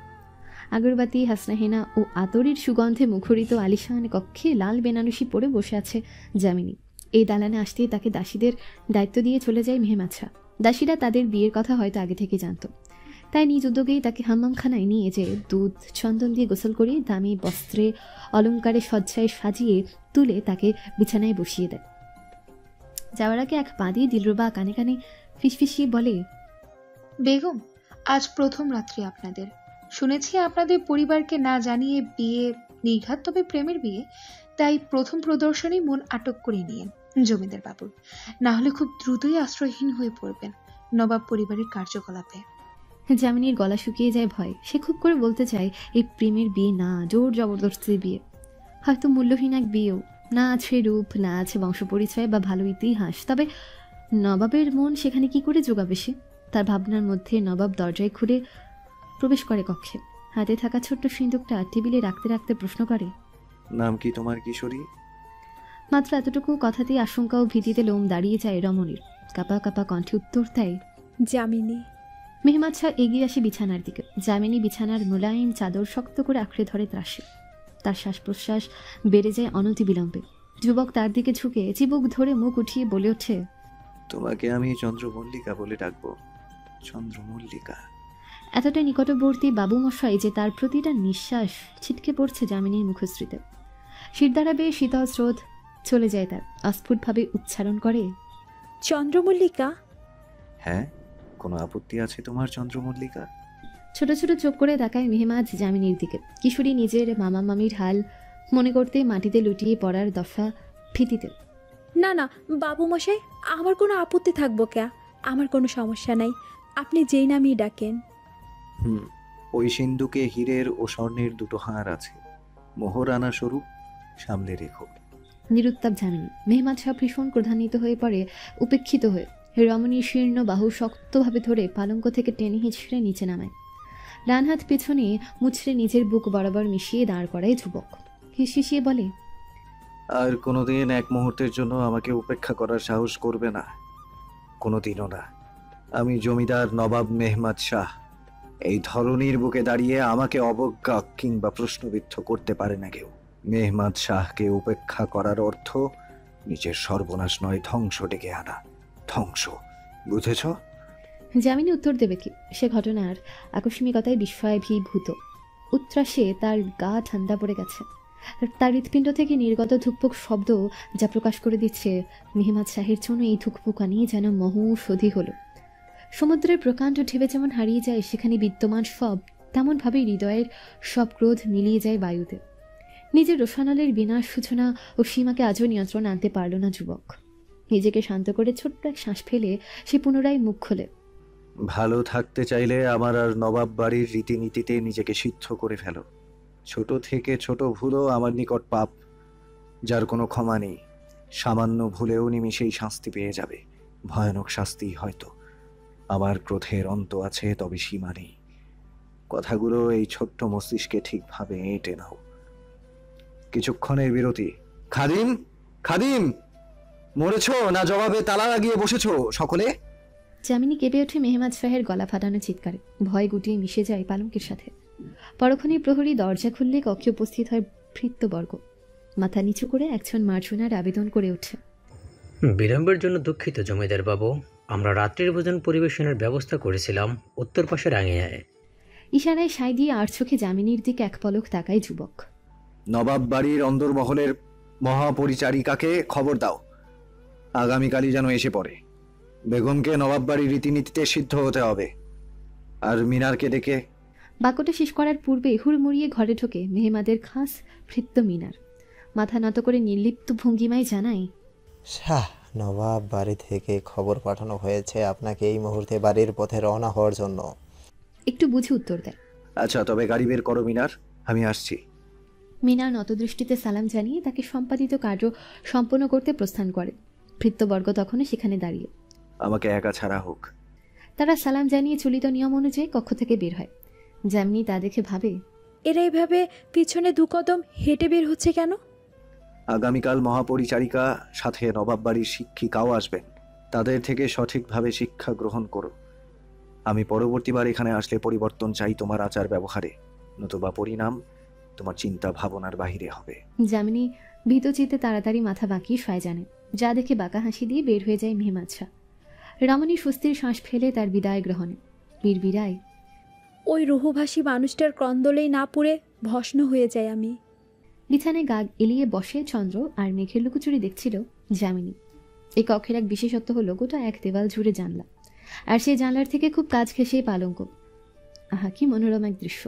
Speaker 2: আগরবাতি, হাসনাহেনা ও আতরের সুগন্ধে মুখরিত আলিশান কক্ষে লাল বেনারসি পরে বসে আছে যামিনী। এই দালানে আসতেই তাকে দাসীদের দায়িত্ব দিয়ে চলে যায় মেহমাদ শাহ। দাসীরা তাদের বিয়ের কথা হয়তো আগে থেকে জানত, তাই নিজ উদ্যোগেই তাকে হাম্মামখানায় নিয়ে যে দুধ চন্দন দিয়ে গোসল করিয়ে দামি বস্ত্রে অলঙ্কারে সজ্জায় সাজিয়ে তুলে তাকে বিছানায় বসিয়ে দেয়। যাওয়ার আগে এক পা দিয়ে দিলরুবা কানে কানে ফিসফিসিয়ে বলে,
Speaker 4: বেগম, আজ প্রথম রাত্রি আপনাদের। শুনেছি আপনাদের পরিবারকে না জানিয়ে বিয়ে নির্ঘাত, তবে প্রেমের বিয়ে, তাই প্রথম প্রদর্শনী মন আটক করে নিয়েন জমিদার বাবুর। না হলে খুব দ্রুতই আশ্রয়হীন হয়ে পড়বেন নবাব পরিবারের কার্যকলাপে।
Speaker 2: যামিনীর গলা শুকিয়ে যায় ভয়। সে খুব করে বলতে চায় এই প্রেমের বিয়ে না, জোর জবরদস্তির বিয়ে। হয়তো মূল্যহীন এক বিয়েও, না আছে রূপ, না আছে বংশ পরিচয় বা ভালো ইতিহাস, তবে নবাবের মন সেখানে কি করে জোগাবে সে? তার ভাবনার মধ্যে নবাব দরজায় খুলে প্রবেশ করে কক্ষে। হাতে থাকা ছোট্ট সিন্দুকটা টেবিলে রাখতে রাখতে প্রশ্ন করে,
Speaker 1: নাম কি তোমার কিশোরী?
Speaker 2: মাত্র এতটুকু কথাতেই আশঙ্কা ও ভীতিতে লোম দাঁড়িয়ে যায় রমণীর। কাপা কাপা কণ্ঠে উত্তর দেয়,
Speaker 3: যামিনী।
Speaker 2: মেহমাদ শাহ এগিয়ে আসে বিছানার দিকে। যামিনী বিছানার মোলায়েম চাদর শক্ত করে আঁকড়ে ধরে ত্রাসে। তার শ্বাস প্রশ্বাস বেড়ে যায় অনতিবিলম্বে। যুবক তার দিকে ঝুঁকে চিবুক ধরে মুখ উঠিয়ে বলে ওঠে,
Speaker 1: তোমাকে আমি চন্দ্রমল্লিকা বলে ডাকবো, চন্দ্রমল্লিকা।
Speaker 2: এতটা নিকটবর্তী বাবুমশাই যে তার প্রতিটা নিঃশ্বাস ছিটকে পড়ছে যামিনীর মুখশ্রীতে। শিরদাঁড়া বেয়ে শীতল স্রোত চলে যায় তার। অস্ফুটভাবে উচ্চারণ করে,
Speaker 3: চন্দ্রমল্লিকা।
Speaker 1: হ্যাঁ, কোনো আপত্তি আছে তোমার চন্দ্রমল্লিকা?
Speaker 2: ছোট ছোট চোখ করে তাকায় মেহমাদ যামিনীর দিকে। কিশোরী নিজের মামা মামির হাল মনে করতে মাটিতে লুটিয়ে পড়ার দফা ভীতিতে।
Speaker 3: না না বাবু মশাই, আমার কোনো আপত্তি থাকবো ক্যা? আমার কোনো সমস্যা নাই, আপনি যেই নামই ডাকেন।
Speaker 1: ওই সিন্ধুকে হীরের ও স্বর্ণের দুটো হার আছে, মোহরানা স্বরূপ, সামলে রেখো।
Speaker 2: নিরুত্তাপ যামিনী। মেহমাদ শাহ ভীষণ ক্রোধান্বিত হয়ে পড়ে, উপেক্ষিত হয়ে রমণীর শীর্ণ বাহু শক্তভাবে ধরে পালঙ্ক থেকে টেনে হিঁচড়ে নিচে নামায়। ডান হাত পেছনে মুচড়ে নিজের বুক বরাবর মিশিয়ে দাঁড় করায় যুবক। হিসিয়ে বলে,
Speaker 1: আর কোনোদিন এক মুহূর্তের জন্য আমাকে উপেক্ষা করার সাহস করবে না, কোনোদিনও না। আমি জমিদার নবাব মেহমাদ শাহ। এই ধরনীর বুকে দাঁড়িয়ে আমাকে অবজ্ঞা কিংবা প্রশ্নবিদ্ধ করতে পারে না কেউ। মেহমাদ শাহকে উপেক্ষা করার অর্থ নিজের সর্বনাশ নয়, ধ্বংস ডেকে আনা। ধ্বংস, বুঝেছ?
Speaker 2: যামিনী উত্তর দেবে কি? সে ঘটনার আকস্মিকতায় বিস্ময়াভিভূত। উচ্ছ্বাসে তার গা ঠান্ডা পড়ে গেছে। তার হৃৎপিণ্ড থেকে নির্গত ধুকপুক শব্দ যা প্রকাশ করে দিচ্ছে মেহমাদ শাহের জন্য এই ধুকপুকানি যেন মহৌষধি হলো। সমুদ্রের প্রকাণ্ড ঢেবে যেমন হারিয়ে যায় সেখানে বিদ্যমান সব, তেমনভাবেই হৃদয়ের সব ক্রোধ মিলিয়ে যায় বায়ুতে। নিজের রোশানালের বিনাশ সূচনা ও সীমাকে আজও নিয়ন্ত্রণ আনতে পারল না যুবক। নিজেকে শান্ত করে ছোট্ট এক শ্বাস ফেলে সে পুনরায় মুখ খোলে।
Speaker 1: ভালো থাকতে চাইলে আমার আর নবাব বাড়ির রীতিনীতিতে নিজেকে সিদ্ধ করে ফেলো। ছোট থেকে ছোট ভুলও আমার নিকট পাপ, যার কোনো ক্ষমা নেই। সামান্য ভুলেও নিমিষেই শাস্তি পেয়ে যাবে, ভয়ানক শাস্তি হয়তো। আমার ক্রোধের অন্ত আছে, তবে সীমা নেই। কথাগুলো এই ছোট্ট মস্তিষ্কে ঠিকভাবে এঁটে নাও। কিছুক্ষণের বিরতি। খাদিম, খাদিম, মরেছ না জবাবে তালা লাগিয়ে বসেছ সকলে?
Speaker 2: যামিনী কেঁপে ওঠে মেহমাদ শাহের গলা ফাটানো চিৎকারে। ভয় গুটিয়ে মিশে যায় পালঙ্কের সাথে। পরক্ষণেই প্রহরী দরজা খুললে কক্ষে উপস্থিত হয় ভৃত্যবর্গ। মাথা নিচু করে একজন মার্জনার আবেদন করে ওঠে।
Speaker 15: বিলম্বের জন্য দুঃখিত জমিদার বাবু, আমরা রাত্রির ভোজন পরিবেশনের ব্যবস্থা করেছিলাম উত্তর পাশের আঙিনায়।
Speaker 2: ইশারায় সাই দিয়ে আর চোখে যামিনীর দিকে এক পলক তাকায় যুবক।
Speaker 1: নবাব বাড়ির অন্দরমহলের মহাপরিচারিকাকে খবর দাও, আগামীকালই যেন এসে পড়ে। বেগমকে নবাব বাড়ির রীতিনীতিতে সিদ্ধ হতে হবে। আর মিনারকে ডেকে।
Speaker 2: বাক্যটা শেষ করার পূর্বে হুড়মুড়িয়ে ঘরে ঢোকে মেহমাদের খাস ভৃত্য মিনার। মাথা নত করে নির্লিপ্ত ভঙ্গিমায় জানায়,
Speaker 12: শাহ, নবাব বাড়ি থেকে খবর পাঠানো হয়েছে আপনাকে এই মুহূর্তে বাড়ির পথে রওনা হওয়ার জন্য।
Speaker 2: একটু বুঝে উত্তর দেয়।
Speaker 1: আচ্ছা, তবে গাড়ি বের করো মিনার, আমি আসছি।
Speaker 2: মিনার নতদৃষ্টিতে সালাম জানিয়ে তাকে সম্পাদিত কার্য সম্পন্ন করতে প্রস্থান করে। ভৃত্যবর্গ তখনও সেখানে দাঁড়িয়ে।
Speaker 1: আমাকে একা ছাড়া হোক।
Speaker 2: তারা সালাম জানিয়ে চলিত নিয়ম অনুযায়ী কক্ষ থেকে বের হয়। যামিনী তা দেখে ভাবে,
Speaker 3: এরা এইভাবে পিছনে দু কদম হেঁটে বের হচ্ছে কেন?
Speaker 1: আগামীকাল মহাপরিচারিকা সাথে নবাব বাড়ির শিক্ষিকাও আসবেন। তাদের থেকে সঠিকভাবে শিক্ষা গ্রহণ করো। আমি পরবর্তীবার এখানে আসলে পরিবর্তন চাই তোমার আচার ব্যবহারে, নতুবা পরিণাম তোমার চিন্তা ভাবনার বাহিরে হবে।
Speaker 2: যামিনী ভীতচিত্তে তাড়াতাড়ি মাথা বাঁকিয়ে শয় জানে, যা দেখে বাঁকা হাসি দিয়ে বের হয়ে যায় মেহমাদ শাহ। রমণী স্বস্তির শ্বাস ফেলে তার বিদায় গ্রহণে বীরবিরায়,
Speaker 3: ওই রুহুভাষী মানুষটার ক্রন্দলেই না পুড়ে ভস্ম হয়ে যায় আমি।
Speaker 2: বিছানায় গা এলিয়ে বসে চন্দ্র আর মেঘের লুকোচুরি দেখছিল যামিনী। এই কক্ষের এক বিশেষত্ব হলো গোটা এক দেওয়াল জুড়ে জানলা, আর সেই জানলার থেকে খুব কাজ ঘেঁষেই পালঙ্ক। আহা, কি মনোরম এক দৃশ্য!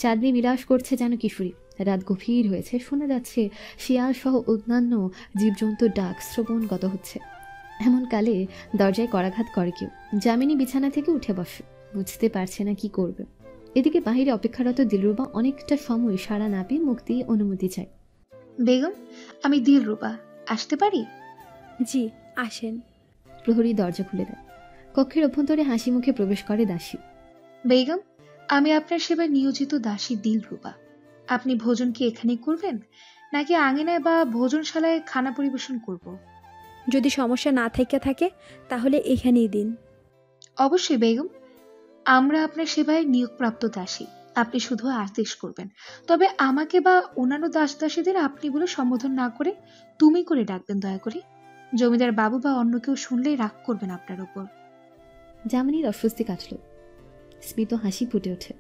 Speaker 2: চাঁদনি বিলাস করছে যেন কিশোরী। রাত গভীর হয়েছে, শোনা যাচ্ছে শিয়াল সহ অন্যান্য জীবজন্তুর ডাক শ্রবণগত হচ্ছে। এমন কালে দরজায় করাঘাত করে কেউ। যামিনী বিছানা থেকে উঠে বসে, বুঝতে পারছে না কি করবে। এদিকে বাহিরে অপেক্ষারত দিলরুবা অনেকটা সময় সাড়া না পেয়ে মুখ দিয়ে অনুমতি চায়।
Speaker 4: বেগম, আমি দিলরুবা, আসতে পারি?
Speaker 3: জি, আসেন।
Speaker 2: প্রহরী দরজা খুলে দেয়। কক্ষের অভ্যন্তরে হাসি মুখে প্রবেশ করে দাসী।
Speaker 4: বেগম, আমি আপনার সেবায় নিয়োজিত দাসী দিলরুবা। আপনি ভোজন কি এখানেই করবেন, নাকি আঙিনায় বা ভোজনশালায় খানা পরিবেশন করব?
Speaker 3: যদি সমস্যা না থেকে থাকে তাহলে এখানেই দিন।
Speaker 4: অবশ্যই বেগম, আমরা আপনার সেবায় নিয়োগপ্রাপ্ত দাসী। আপনি শুধু আদেশ করবেন। তবে আমাকে বা অন্যান্য দাস দাসীদের আপনি বলে সম্বোধন না করে তুমি করে ডাকবেন দয়া করে। জমিদার বাবু বা অন্য কেউ শুনলেই রাগ করবেন আপনার ওপর।
Speaker 2: যামিনীর অস্বস্তি কাটল, স্মিত হাসি ফুটে ওঠে।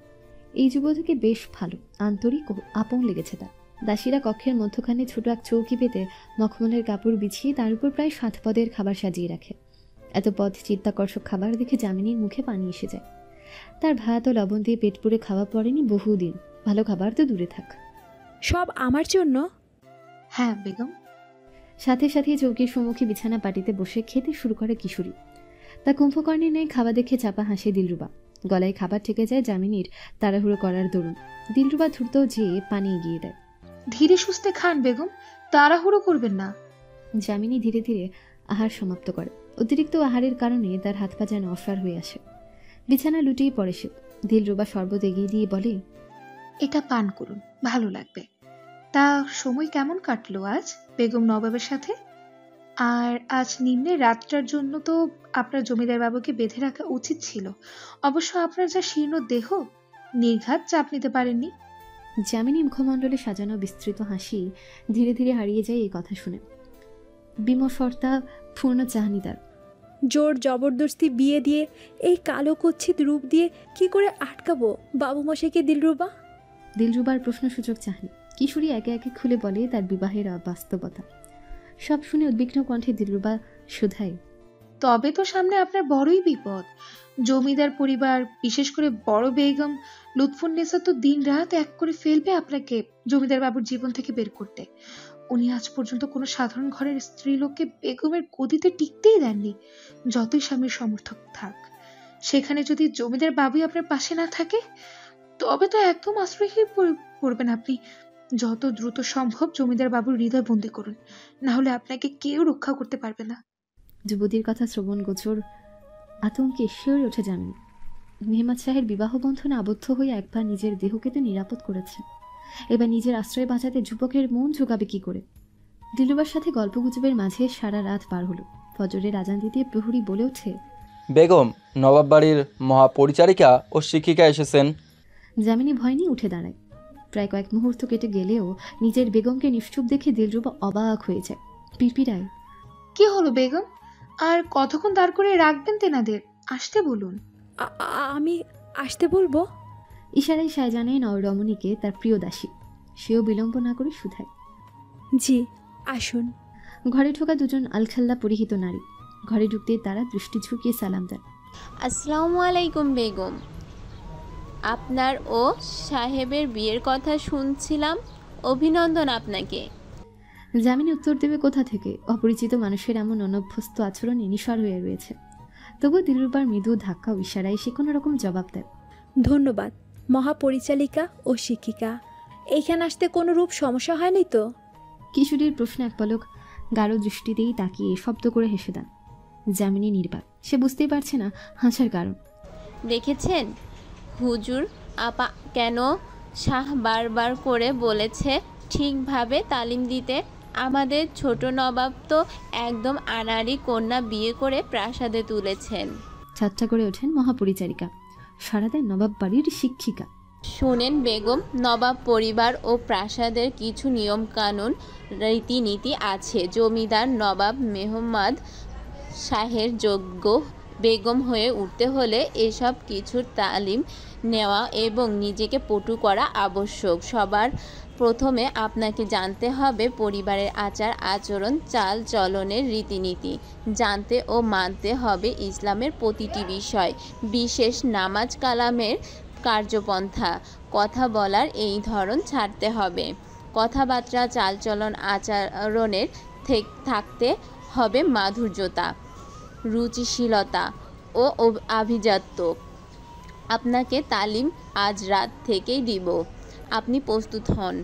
Speaker 2: এই যুবতীকে বেশ ভালো, আন্তরিক ও আপন লেগেছে তার। দাসীরা কক্ষের মধ্যখানে ছোট এক চৌকি পেতে মখমলের কাপড় বিছিয়ে তার উপর প্রায় 7 পদের খাবার সাজিয়ে রাখে। এত পদ চিত্তাকর্ষক খাবার দেখে যামিনীর মুখে পানি এসে যায়। তার ভাত ও লবণ দিয়ে পেট পুরে খাওয়া পড়েনি বহুদিন, ভালো খাবার তো দূরে থাক।
Speaker 3: সব আমার জন্য?
Speaker 4: হ্যাঁ বেগম।
Speaker 2: সাথে সাথে চৌকির সম্মুখে বিছানা পাটিতে বসে খেতে শুরু করে কিশোরী। তা কুম্ভকর্ণে নেই খাওয়া দেখে চাপা হাসে দিলরুবা। গলায় খাবার ঠেকে যায় যামিনীর তাড়াহুড়ো করার দরুন। দিলরুবা দ্রুত যেয়ে পানি এগিয়ে দেয়।
Speaker 4: ধীরে সুস্থে খান বেগম, তাড়াহুড়ো করবেন না।
Speaker 2: যামিনী ধীরে ধীরে আহার সমাপ্ত করে। অতিরিক্ত আহারের কারণে তার হাত পা যেন অসাড় হয়ে আসে। বিছানা লুটিয়ে পড়ে সে। দিলরুবা শরবত এগিয়ে দিয়ে বলে,
Speaker 4: এটা পান করুন, ভালো লাগবে। তা সময় কেমন কাটলো আজ বেগম নবাবের সাথে? আর আজ নিম্নে রাতটার জন্য তো আপনার জমিদার বাবুকে বেঁধে রাখা উচিত ছিল। অবশ্য আপনার যা শীর্ণ দেহ, নির্ঘাত চাপ নিতে পারেননি।
Speaker 2: যামিনী মুখমণ্ডলে সাজানো বিস্তৃত হাসি ধীরে ধীরে হারিয়ে যায় এই কথা শুনে। বিমর্ষতা পূর্ণ চাহনিদার।
Speaker 3: জোর জবরদস্তি বিয়ে দিয়ে এই কালো কুচ্ছিত রূপ দিয়ে কি করে আটকাবো বাবু মশাইকে দিলরুবা?
Speaker 2: দিলরুবার প্রশ্নসূচক চাহনি। কিশোরী একে একে খুলে বলে তার বিবাহের অবাস্তবতা। সব শুনে উদ্বিগ্ন কণ্ঠে দিলরুবা শুধায়,
Speaker 4: তবে তো সামনে আপনার বড়ই বিপদ। জমিদার পরিবার, বিশেষ করে বড় বেগম লুৎফুন্নেসা তো দিন রাত এক করে ফেলবে আপনাকে জমিদার বাবুর জীবন থেকে বের করতে। উনি আজ পর্যন্ত কোনো সাধারণ ঘরের স্ত্রীলোককে বেগমের গদিতে টিকতেই দেননি, যতই স্বামীর সমর্থক থাক। সেখানে যদি জমিদার বাবুই আপনার পাশে না থাকে, তবে তো একদম আশ্রয়হীন পড়বেন আপনি। যত দ্রুত সম্ভব জমিদার বাবুর হৃদয় বন্দি করুন, না হলে আপনাকে কেউ রক্ষা করতে পারবে না।
Speaker 2: যুবতীর কথা শ্রবণ গোচর আতঙ্কে শিউরে ওঠে যামিনী। মেহমাদ শাহের বিবাহ বন্ধনে আবদ্ধ হয়ে একবার নিজের দেহকে তো নিরাপদ করেছে, এবার নিজের আশ্রয় বাঁচাতে যুবকের মন জোগাবে কি করে? দিলরুবার সাথে গল্পগুজবের মাঝে সারা রাত পার হলো। ফজরের আজান দিতে প্রহরী বলে ওঠে,
Speaker 16: বেগম, নবাব বাড়ির মহাপরিচারিকা ও শিক্ষিকা এসেছেন।
Speaker 2: যামিনী ভয় নিয়ে উঠে দাঁড়ায়। প্রায় কয়েক মুহূর্ত কেটে গেলেও নিজের বেগমকে নিশ্চুপ দেখে দিলরুবা অবাক হয়ে যায়। পিরপিরায়,
Speaker 4: কি হলো বেগম? আর কতক্ষণ দাঁড় করে রাখবেন তেনাদের? আসতে বলুন।
Speaker 3: আমি আসতে বলবো?
Speaker 2: ইশারায় শাহজাহান রমণীকে তার প্রিয় দাসী। সেও বিলম্ব না করে শুধায়,
Speaker 3: জি আসুন।
Speaker 2: ঘরে ঢোকা দুজন আলখাল্লা পরিহিত নারী। ঘরে ঢুকতে তারা দৃষ্টি ঝুঁকিয়ে সালাম দেন।
Speaker 17: আসসালামু আলাইকুম বেগম, আপনার ও সাহেবের বিয়ের কথা শুনছিলাম, অভিনন্দন আপনাকে।
Speaker 2: যামিনী উত্তর দেবে কোথা থেকে? অপরিচিত মানুষের এমন অনভ্যস্ত আচরণে নিঃস্বার হয়ে রয়েছে। তবু দিলরুবার মৃদু ধাক্কা ও ইশারায় সে কোনো রকম জবাব দেয়।
Speaker 3: ধন্যবাদ মহাপরিচালিকা ও শিক্ষিকা। এইখানে আসতে কোনো রূপ সমস্যা হয়নি তো?
Speaker 2: কিশোরীর প্রশ্ন এক পলক গাঢ় দৃষ্টিতেই তাকিয়ে শব্দ করে হেসে দেন। যামিনী নির্বাক। সে বুঝতেই পারছে না হাসার কারণ।
Speaker 17: দেখেছেন হুজুর আপা কেন শাহ বারবার করে বলেছে ঠিকভাবে তালিম দিতে। আমাদের ছোট নবাব তো একদম আনাড়ি কন্যা বিয়ে করে প্রাসাদে তুলেছেন।
Speaker 2: ঠাট্টা করে ওঠেন মহাপরিচারিকা। সারা দেন নবাব বাড়ির শিক্ষিকা।
Speaker 17: শোনেন বেগম, নবাব পরিবার ও প্রাসাদের কিছু নিয়মকানুন রীতিনীতি আছে। জমিদার নবাব মেহমাদ শাহের যোগ্য বেগম হয়ে উঠতে হলে এসব কিছুর তালিম নেওয়া এবং নিজেকে পটু করা আবশ্যক। সবার প্রথমে আপনাকে জানতে হবে পরিবারের আচার আচরণ, চাল চলনের রীতিনীতি। জানতে ও মানতে হবে ইসলামের প্রতিটি বিষয়, বিশেষ নামাজ কালামের কার্যপন্থা। কথা বলার এই ধরন ছাড়তে হবে। কথাবার্তা চালচলন আচরণের থাকতে হবে মাধুর্যতা, রুচিশীলতা ও আভিজাত্য। আপনাকে তালিম আজ রাত থেকেই দিব। আপনি প্রস্তুত হন,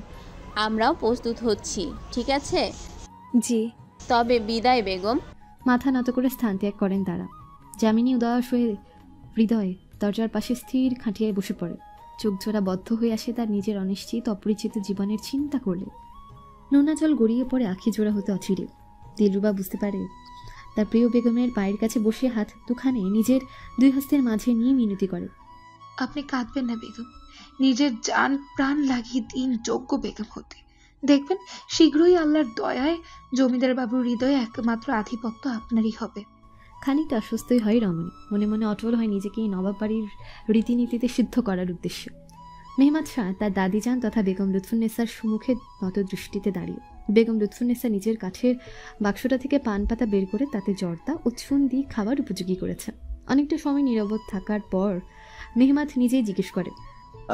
Speaker 17: আমরাও প্রস্তুত হচ্ছি, ঠিক আছে?
Speaker 3: জি।
Speaker 17: তবে বিদায় বেগম।
Speaker 2: মাথা নত করে স্থান ত্যাগ করেন তারা। যামিনী উদাস হয়ে হৃদয়ে দরজার পাশে স্থির খাটিয়ায় বসে পড়ে। চোখ জোড়া বদ্ধ হয়ে আসে তার নিজের অনিশ্চিত অপরিচিত জীবনের চিন্তা করলে। নোনা জল গড়িয়ে পড়ে আখি জোড়া হতে অচিরে। দিলরুবা বুঝতে পারে তার প্রিয় বেগমের পায়ের কাছে বসে হাত দুখানে নিজের দুই হস্তের মাঝে নিয়ে মিনতি করে।
Speaker 4: আপনি কাঁদবেন না বেগম, নিজের জান প্রাণ লাগিয়ে দিন যোগ্য বেগম হতে। দেখবেন শীঘ্রই আল্লাহর দয়ায় জমিদার বাবুর হৃদয়ে একমাত্র আধিপত্য আপনারই হবে।
Speaker 2: খানিকটা অসুস্থই হয় রমণী। মনে মনে অটল হয় নিজেকে এই নবাব বাড়ির রীতিনীতিতে সিদ্ধ করার উদ্দেশ্য। মেহমাদ শাহ তার দাদিজান তথা বেগম লুৎফুন্নেসার সম্মুখে নত দৃষ্টিতে দাঁড়িয়ে। বেগম লুৎফুন্নেসা নিজের কাঠের বাক্সটা থেকে পান পাতা বের করে তাতে জর্দা ও চুন দিয়ে খাবার উপযোগী করেছে। অনেকটা সময় নীরব থাকার পর মেহমাদ নিজেই জিজ্ঞেস করে,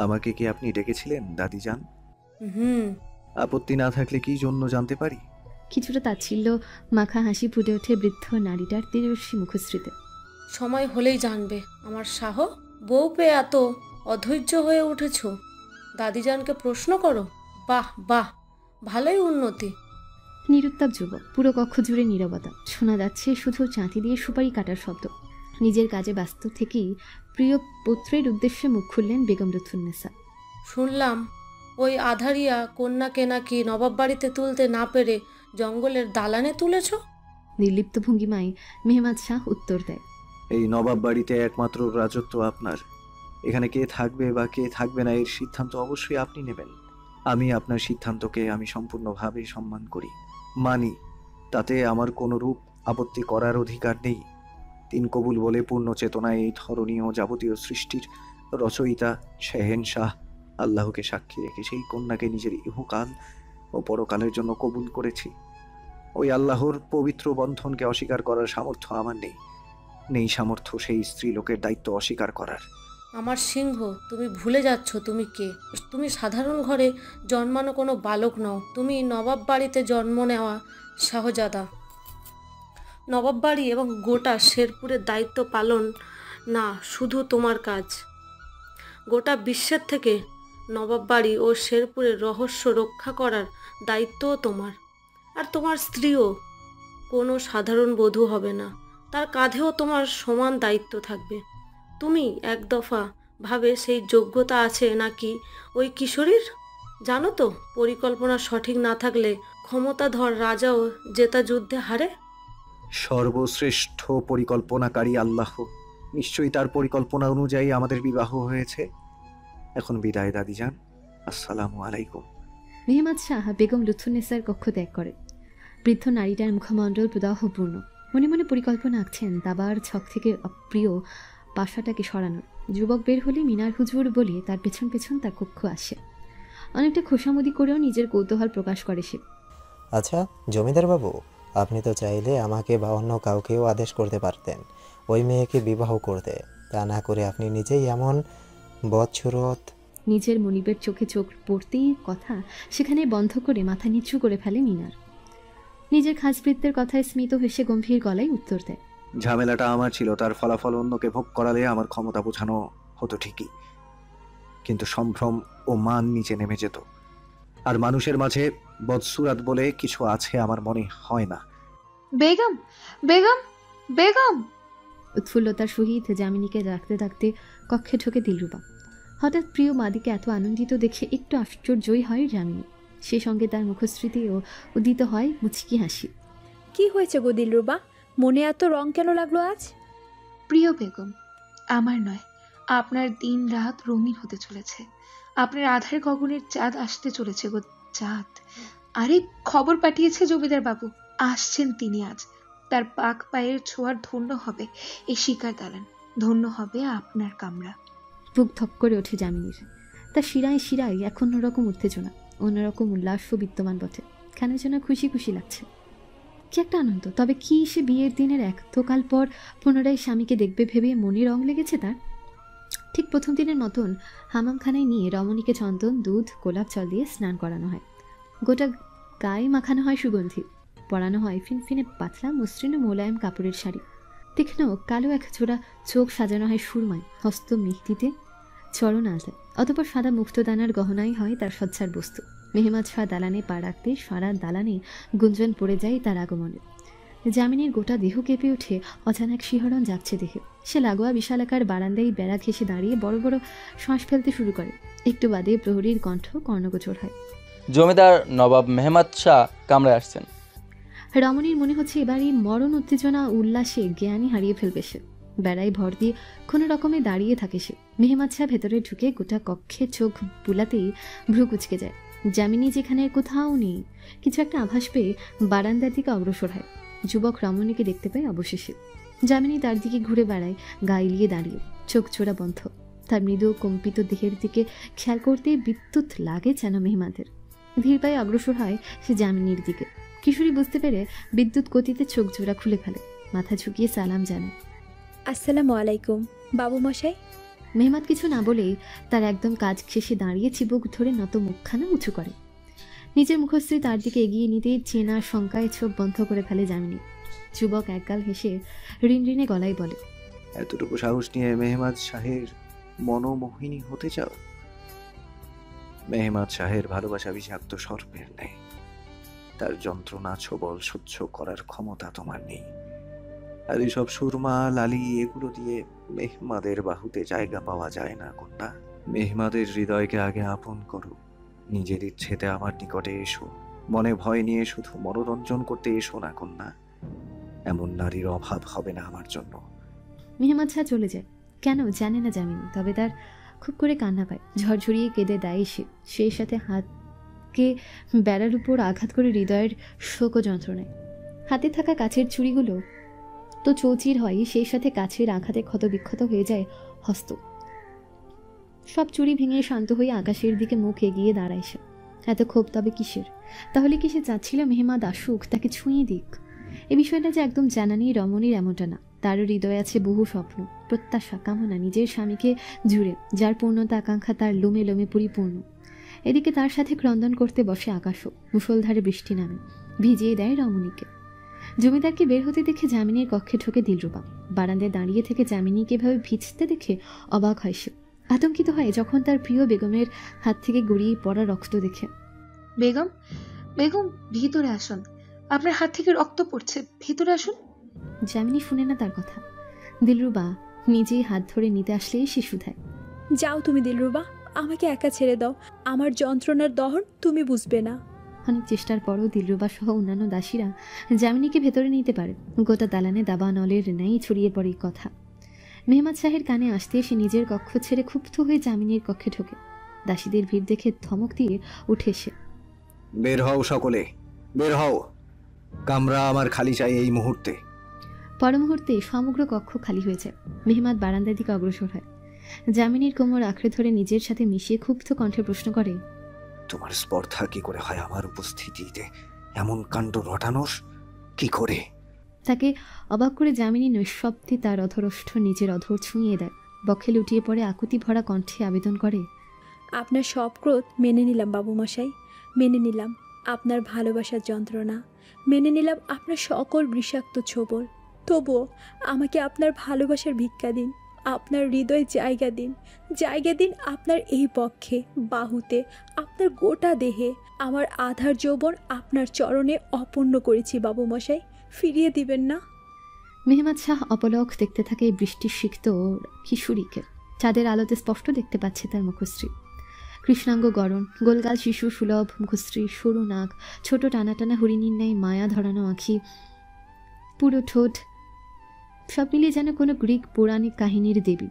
Speaker 1: আমাকে কি আপনি ডেকেছিলেন দাদিজান? আপত্তি না থাকলে কি জন্য জানতে পারি?
Speaker 2: কিছুটা তাচ্ছিল্য মাখা হাসি ফুটে ওঠে বৃদ্ধ নারীটার তেজস্বী মুখশ্রীতে।
Speaker 7: সময় হলেই জানবে আমার শাহ। বউ পেয়ে এত অধৈর্য হয়ে উঠেছ? দাদিজানকে প্রশ্ন করো। বাহ বাহ, ভালোই উন্নতি।
Speaker 2: নিরুত্তাপ যুবক। পুরো কক্ষ জুড়ে নীরবতা। শোনা যাচ্ছে শুধু চাঁতি দিয়ে সুপারি কাটার শব্দ। নিজের কাজে ব্যস্ত থেকেই প্রিয় পুত্রের উদ্দেশ্যে মুখ খুললেন বেগম লুৎফুন্নেসা।
Speaker 7: শুনলাম ওই আধারিয়া কন্যাকে নাকি নবাব বাড়িতে তুলতে না পেরে জঙ্গলের দালানে তুলেছ?
Speaker 2: নির্লিপ্ত ভঙ্গিমায় মেহমাদ শাহ উত্তর দেয়,
Speaker 1: এই নবাব বাড়িতে একমাত্র রাজত্ব আপনার। এখানে কে থাকবে বা কে থাকবে না এর সিদ্ধান্ত অবশ্যই আপনি নেবেন। আমি আপনার সিদ্ধান্তকে আমি সম্পূর্ণভাবে সম্মান করি, মানি। তাতে আমার কোনো রূপ আপত্তি করার অধিকার নেই। তিন কবুল বলে পূর্ণ চেতনায় এই ধরনীয় যাবতীয় সৃষ্টির রচয়িতা শেহেনশাহ আল্লাহকে সাক্ষী রেখে সেই কন্যাকে নিজের ইহকাল ও পরকালের জন্য কবুল করেছি। ওই আল্লাহর পবিত্র বন্ধনকে অস্বীকার করার সামর্থ্য আমার নেই সামর্থ্য সেই স্ত্রী লোকের দায়িত্ব অস্বীকার করার।
Speaker 7: আমার সিংহ, তুমি ভুলে যাচ্ছ তুমি কে। তুমি সাধারণ ঘরে জন্মানো কোনো বালক নও, তুমি নবাব বাড়িতে জন্ম নেওয়া শাহজাদা। নবাব বাড়ি এবং গোটা শেরপুরের দায়িত্ব পালন না শুধু তোমার কাজ, গোটা বিশ্বের থেকে নবাব বাড়ি ও শেরপুরের রহস্য রক্ষা করার দায়িত্বও তোমার। আর তোমার স্ত্রীও কোনো সাধারণ বধূ হবে না, তার কাঁধেও তোমার সমান দায়িত্ব থাকবে। তুমি এক দফা ভাবে সেই যোগ্যতা আছে নাকি ওই কিশোরীর? জানো তো, পরিকল্পনা সঠিক না থাকলে ক্ষমতাধর রাজাও জেতা যুদ্ধে হারে।
Speaker 1: সর্বশ্রেষ্ঠ পরিকল্পনাকারী আল্লাহ, নিশ্চয়ই তার পরিকল্পনা অনুযায়ী আমাদের বিবাহ হয়েছে। এখন বিদায় দাদিজান, আসসালামু আলাইকুম।
Speaker 2: মেহমাদ শাহ বেগম লুৎফুন্নেসার কক্ষ ত্যাগ করে। বৃদ্ধ নারীটার মুখমণ্ডল প্রদাহপূর্ণ, মনে মনে পরিকল্পনা আঁকছেন দাবার ছক থেকে অপ্রিয় পাশাটাকে সরানোর। যুবক বের হলে মিনার হুজুর বলে তার পেছন পেছন তার কক্ষ আসে। অনেকটা খোশামদি করেও নিজের কৌতূহল প্রকাশ করে সে।
Speaker 12: আচ্ছা জমিদার বাবু, আপনি তো চাইলে আমাকে বা অন্য কাউকেও আদেশ করতে পারতেন ওই মেয়েকে বিবাহ করতে, তা না করে আপনি নিজেই এমন বদসুরত।
Speaker 2: নিজের মনিবের চোখে চোখ পড়তেই কথা সেখানে বন্ধ করে মাথা নিচু করে ফেলে মিনার। নিজের খাসবৃত্তের কথায় স্মিত হেসে গম্ভীর গলায় উত্তর দেয়,
Speaker 1: ঝামেলাটা আমার ছিল, তার ফলাফল অন্যকে ভোগ করালে আমার ক্ষমতা বোঝানো হতো ঠিকই, কিন্তু সম্ভ্রম ও মান নিচে নেমে যেত। আর মানুষের মাঝে বদসুরাত বলে কিছু আছে আমার মনে হয় না।
Speaker 4: বেগম বেগম বেগম।
Speaker 2: উৎফুল্লতার সহিত যামিনীকে ডাকতে ডাকতে কক্ষে ঢোকে দিলরুবা। হঠাৎ প্রিয় মাদিকে এত আনন্দিত দেখে একটু আশ্চর্যই হয় যামিনী। সে সঙ্গে তার মুখশ্রীতেও উদিত হয় মুচকি হাসি।
Speaker 3: কি হয়েছে গো দিলরুবা, মনে এত রং কেন লাগলো আজ?
Speaker 4: প্রিয় বেগম, আমার নয়, আপনার দিন রাত রঙিন হতে চলেছে। আপনার আধার গগনের চাঁদ আসতে চলেছে গো, চাঁদ। আরে খবর পাঠিয়েছে জমিদার বাবু, আসছেন তিনি আজ। তার পাক পায়ের ছোঁয়ার ধন্য হবে এই শিকার দালান, ধন্য হবে আপনার কামরা।
Speaker 2: বুক ধক করে ওঠে যামিনীর। তার শিরায় শিরায় এক অন্যরকম উত্তেজনা, অন্যরকম উল্লাসও বিদ্যমান বটে। কেন যেন খুশি খুশি লাগছে, কি একটা আনন্দ। তবে কি সে বিয়ের দিনের এতকাল পর পুনরায় স্বামীকে দেখবে ভেবে মনে রং লেগেছে তার। ঠিক প্রথম দিনের মতন হামামখানায় নিয়ে রমণীকে চন্দন, দুধ, গোলাপ জল দিয়ে স্নান করানো হয়। গোটা গায়ে মাখানো হয় সুগন্ধি, পরানো হয় ফিনফিনে পাতলা মসৃণ মোলায়েম কাপড়ের শাড়ি। তীক্ষ্ণ কালো এক জোড়া চোখ সাজানো হয় সুরমায়, হস্ত মেহেদিতে, চরণ আলতায়। অতপর সাদা মুক্তদানার গহনাই হয় তার সজ্জার বস্তু। মেহমাদ শাহ দালানে পা রাখতে সারা দালানে গুঞ্জন পড়ে যায় তার আগমনে। যামিনীর গোটা দেহ কেঁপে ওঠে, অজানা এক শিহরণ যাচ্ছে দেহে। সে লাগোয়া বিশালাকার বারান্দায় বেড়া ঘেঁষে দাঁড়িয়ে বড় বড় শ্বাস ফেলতে শুরু করে। একটু বাদে প্রহরীর কণ্ঠ কর্ণগোচর হয়,
Speaker 16: জমিদার নবাব মেহমাদ শাহ কামরায় আসছেন।
Speaker 2: রমণীর মনে হচ্ছে এবারই মরণ উত্তেজনা উল্লাসে জ্ঞানই হারিয়ে ফেলবে সে। বেড়ায় ভর দিয়ে কোনো রকমে দাঁড়িয়ে থাকে সে। মেহমাদ শাহ ভেতরে ঢুকে গোটা কক্ষে চোখ বুলাতেই ভ্রু কুচকে যায়। যামিনী যেখানে কোথাও নেই, কিছু একটা আভাস পেয়ে বারান্দার দিকে অগ্রসর হয়। যুবক রমণীকে দেখতে পায় অবশেষে। যামিনী তার দিকে ঘুরে বেড়ায়, গা এলিয়ে দাঁড়িয়ে, চোখ চোরা বন্ধ। তার মৃদু কম্পিত দেহের দিকে খেয়াল করতেই বিদ্যুৎ লাগে যেন মেহমাদের। ধীর পায়ে অগ্রসর হয় সে যামিনীর দিকে। কিশোরী বুঝতে পেরে বিদ্যুৎ গতিতে চোখ জোড়া খুলে ফেলে, মাথা ঝুঁকিয়ে সালাম জানায়,
Speaker 3: আসসালামু আলাইকুম বাবু মশাই।
Speaker 2: মেহমাদ কিছু না বলেই তার একদম কাজ শেষে দাঁড়িয়ে চিবুক ধরে নত মুখখানা উঁচু করে। নিজের মুখশ্রী তার দিকে এগিয়ে নিতেই চেনা শঙ্কায় চোখ বন্ধ করে ফেলে যামিনী। যুবক একগাল হেসে ঋণঋণে গলায় বলে,
Speaker 1: এতটুকু সাহস নিয়ে মেহমাদ শাহের মনোমোহিনী হতে চাও? মেহমাদ শাহের ভালোবাসা বিষাক্ত সর্পের নেই, তার যন্ত্রণা ছোবল সহ্য করার ক্ষমতা তোমার নেই। আর এসব সুরমা লালি এগুলো দিয়ে মেহমাদের বাহুতে জায়গা পাওয়া যায় না কন্যা। মেহমাদের হৃদয়কে আগে আপন করো, নিজের ইচ্ছেতে আমার নিকটে এসো। মনে ভয় নিয়ে শুধু মনোরঞ্জন করতে এসো না কন্যা, এমন নারীর অভাব হবে না আমার জন্য।
Speaker 2: মেহমাদ শাহ চলে যায় কেন জানে না যামিনী, তবে তার খুব করে কান্না পায়। ঝরঝরিয়ে কেঁদে দেয় সে। সেই সাথে হাতকে বেড়ার উপর আঘাত করে হৃদয়ের শোক ও যন্ত্রণায়। হাতে থাকা কাচের চুড়িগুলো তো চৌচির হয়, সেই সাথে কাছের আঘাতে ক্ষতবিক্ষত হয়ে যায় হস্ত। সব চুড়ি ভেঙে শান্ত হয়ে আকাশের দিকে মুখ এগিয়ে দাঁড়ায় সে। এত ক্ষোভ তবে কিসের? তাহলে কি সে চাচ্ছিল মেহমাদ আসুক, তাকে ছুঁয়ে দিক? এই বিষয়টা যে একদম জানা নেই রমণীর এমনটা না। তারও হৃদয়ে আছে বহু স্বপ্ন, প্রত্যাশা, কামনা নিজের স্বামীকে জুড়ে, যার পূর্ণতা আকাঙ্ক্ষা তার লোমে লোমে পরিপূর্ণ। এদিকে তার সাথে ক্রন্দন করতে বসে আকাশও। মুষলধারে বৃষ্টি নামে, ভিজিয়ে দেয় রমণীকে। জমিদারকে বের হতে দেখে জামিনীর কক্ষে ঢোকে দিলরুবা। বারান্দায় দাঁড়িয়ে থেকে জামিনীকে এভাবে ভিজতে দেখে অবাক হয় সে। আতঙ্কিত হয় যখন তার প্রিয় বেগমের হাত থেকে গড়িয়ে পড়া রক্ত দেখে।
Speaker 4: বেগম, বেগম ভিতরে আসুন, আপনার হাত থেকে রক্ত পড়ছে, ভিতরে আসুন।
Speaker 2: জামিনী শুনে না তার কথা। দিলরুবা নিজেই হাত ধরে নিতে আসলেই সে শুধায়,
Speaker 3: যাও তুমি দিলরুবা, আমাকে একা ছেড়ে দাও, আমার যন্ত্রণার দহন তুমি বুঝবে না।
Speaker 2: অনেক চেষ্টার পরও দিলরুবা সহ অন্যান্য দাসীরা জামিনীকে ভেতরে নিতে পারে। গোটা দালানে দাবা নলের ন্যায় ছড়িয়ে পড়ে কথা। মেহমাদ শাহের কানে আসতে সে নিজের কক্ষ ছেড়ে ক্ষুব্ধ হয়ে জামিনীর কক্ষে ঢোকে। দাসীদের ভিড় দেখে ধমক দিয়ে উঠে সে,
Speaker 1: বের হও সকলে, বের হও, কামরা আমার খালি চাই এই মুহূর্তে।
Speaker 2: পর মুহূর্তে সমগ্র কক্ষ খালি হয়ে যায়। মেহমাদ বারান্দার দিকে অগ্রসর হয়। জামিনীর কোমর আঁকড়ে ধরে নিজের সাথে মিশিয়ে ক্ষুব্ধ কণ্ঠে প্রশ্ন করে,
Speaker 1: তোমার স্পর্ধা কি করে হয় আমার উপস্থিতিতে এমন কাণ্ড ঘটানোর? কি করে?
Speaker 2: তাকে অবাক করে জামিনী নৈশব্দে তার অধরষ্ঠ নিজের অধর ছুঁয়ে দেয়। বক্ষে লুটিয়ে পড়ে আকুতি ভরা কণ্ঠে আবেদন করে,
Speaker 3: আপনার সব ক্রোধ মেনে নিলাম বাবুমশাই, মেনে নিলাম আপনার ভালোবাসার যন্ত্রণা, মেনে নিলাম আপনার সকল বিষাক্ত ছোবল। তবুও আমাকে আপনার ভালোবাসার ভিক্ষা দিন, আপনার হৃদয়ে জায়গা দিন, জায়গা দিন আপনার এই পক্ষে, বাহুতে, আপনার গোটা দেহে। আমার আধার যৌবন আপনার চরণে অপূর্ণ করেছি বাবুমশাই, ফিরিয়ে দিবেন না?
Speaker 2: মেহমাদ শাহ অপলক দেখতে থাকে এই বৃষ্টির সিক্ত কিশোরীকে। চাঁদের আলোতে স্পষ্ট দেখতে পাচ্ছে তার মুখশ্রী। কৃষ্ণাঙ্গ গরণ, গোলগাল শিশু সুলভ মুখশ্রী, সরু নাক, ছোট টানা টানা হরিণীর ন্যায় মায়া ধরানো আঁখি, পুরো ঠোঁট, সব মিলিয়ে যেন কোনো গ্রিক পৌরাণিক কাহিনীর দেবী।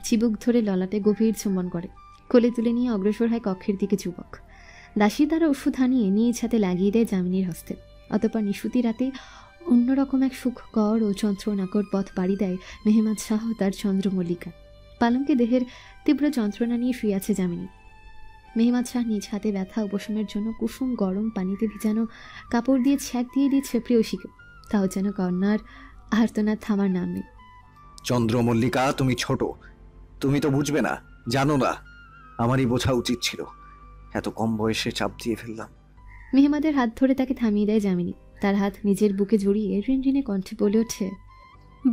Speaker 2: চিবুক ধরে ললাটে গভীর চুম্বন করে। কোলে তুলে নিয়ে অগ্রসর হয় কক্ষের দিকে যুবক। দাসী তারা ওষুধ আনিয়ে নিজ হাতে লাগিয়ে দেয় জামিনীর হস্তে। অতঃপর নিশুতি রাতে অন্যরকম এক সুখকর ও যন্ত্রণাকর পথ পাড়ি দেয় মেহমাদ শাহ তার চন্দ্রমল্লিকা। পালঙ্কে দেহের তীব্র যন্ত্রণা নিয়ে শুয়ে আছে জামিনী। মেহমাদ শাহ নিজ হাতে ব্যথা উপশমের জন্য কুসুম গরম পানিতে ভিজানো কাপড় দিয়ে ছ্যাঁক দিয়ে দিচ্ছে প্রেয়সীকে। তাও যেন কন্যার আর্তনাদ থামার নাম নেই।
Speaker 1: চন্দ্রমল্লিকা, তুমি ছোট, তুমি তো বুঝবে না, জানো না। আমারই বোঝা উচিত ছিল, এত কম বয়সে চাপ দিয়ে ফেললাম।
Speaker 2: মেহমাদের হাত ধরে তাকে থামিয়ে দেয় জামিনী। তার হাত নিজের বুকে জড়িয়ে রিনরিনে কণ্ঠে বলে ওঠে,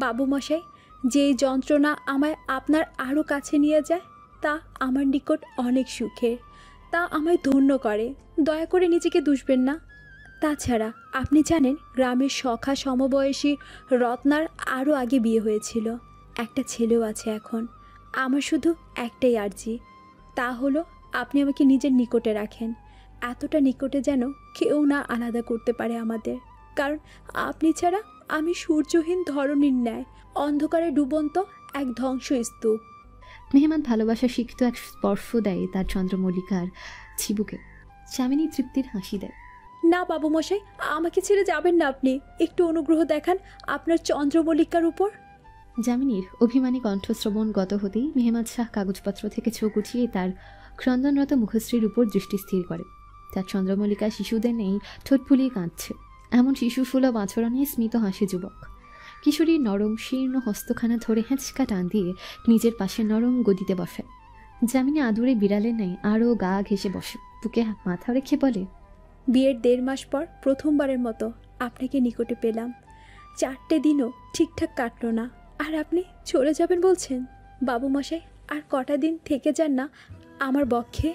Speaker 3: বাবুমশাই, যেই যন্ত্রণা আমায় আপনার আরও কাছে নিয়ে যায় তা আমার নিকট অনেক সুখের, তা আমায় ধন্য করে। দয়া করে নিজেকে দুষবেন না। তাছাড়া আপনি জানেন, গ্রামের সখা সমবয়সী রত্নার আরও আগে বিয়ে হয়েছিল, একটা ছেলেও আছে এখন। আমার শুধু একটাই আর্জি, তা হলো আপনি আমাকে নিজের নিকটে রাখেন, এতটা নিকটে যেন কেউ না আলাদা করতে পারে আমাদের। কারণ আপনি ছাড়া আমি সূর্যহীন ধরনীর ন্যায় অন্ধকারে ডুবন্ত এক ধ্বংসস্তূপ।
Speaker 2: মেহমাদ ভালোবাসা শিখত এক স্পর্শ দেয় তার চন্দ্রমল্লিকার চিবুকে। জামিনী তৃপ্তির হাসি দেয়।
Speaker 3: না বাবুমশাই, আমাকে ছেড়ে যাবেন না আপনি, একটু অনুগ্রহ দেখান আপনার চন্দ্রমল্লিকার উপর।
Speaker 2: জামিনীর অভিমানী কণ্ঠশ্রবণগত হতেই মেহমাদ শাহ কাগজপত্র থেকে চোখ উঠিয়ে তার ক্রন্দনরত মুখশ্রীর উপর দৃষ্টি স্থির করে। তার চন্দ্রমল্লিকা শিশুদের নেই ঠোঁট ফুলিয়ে কাঁদছে। এমন শিশুসুলভ আচরণে স্মিত হাসে যুবক। কিশোরীর নরম শীর্ণ হস্তখানা ধরে হেঁচকা টান দিয়ে নিজের পাশে নরম গদিতে বসে। জামিনী আদুরে বিড়ালের নেই আরও গা ঘেঁষে বসে, বুকে মাথা রেখে বলে,
Speaker 3: বিয়ের 1.5 মাস পর প্রথমবারের মতো আপনাকে নিকটে পেলাম। 4টে দিনও ঠিকঠাক কাটলো না, আর আপনি চলে যাবেন বলছেন। বাবুমশাই, আর কটা দিন থেকে যান না আমার বক্ষে।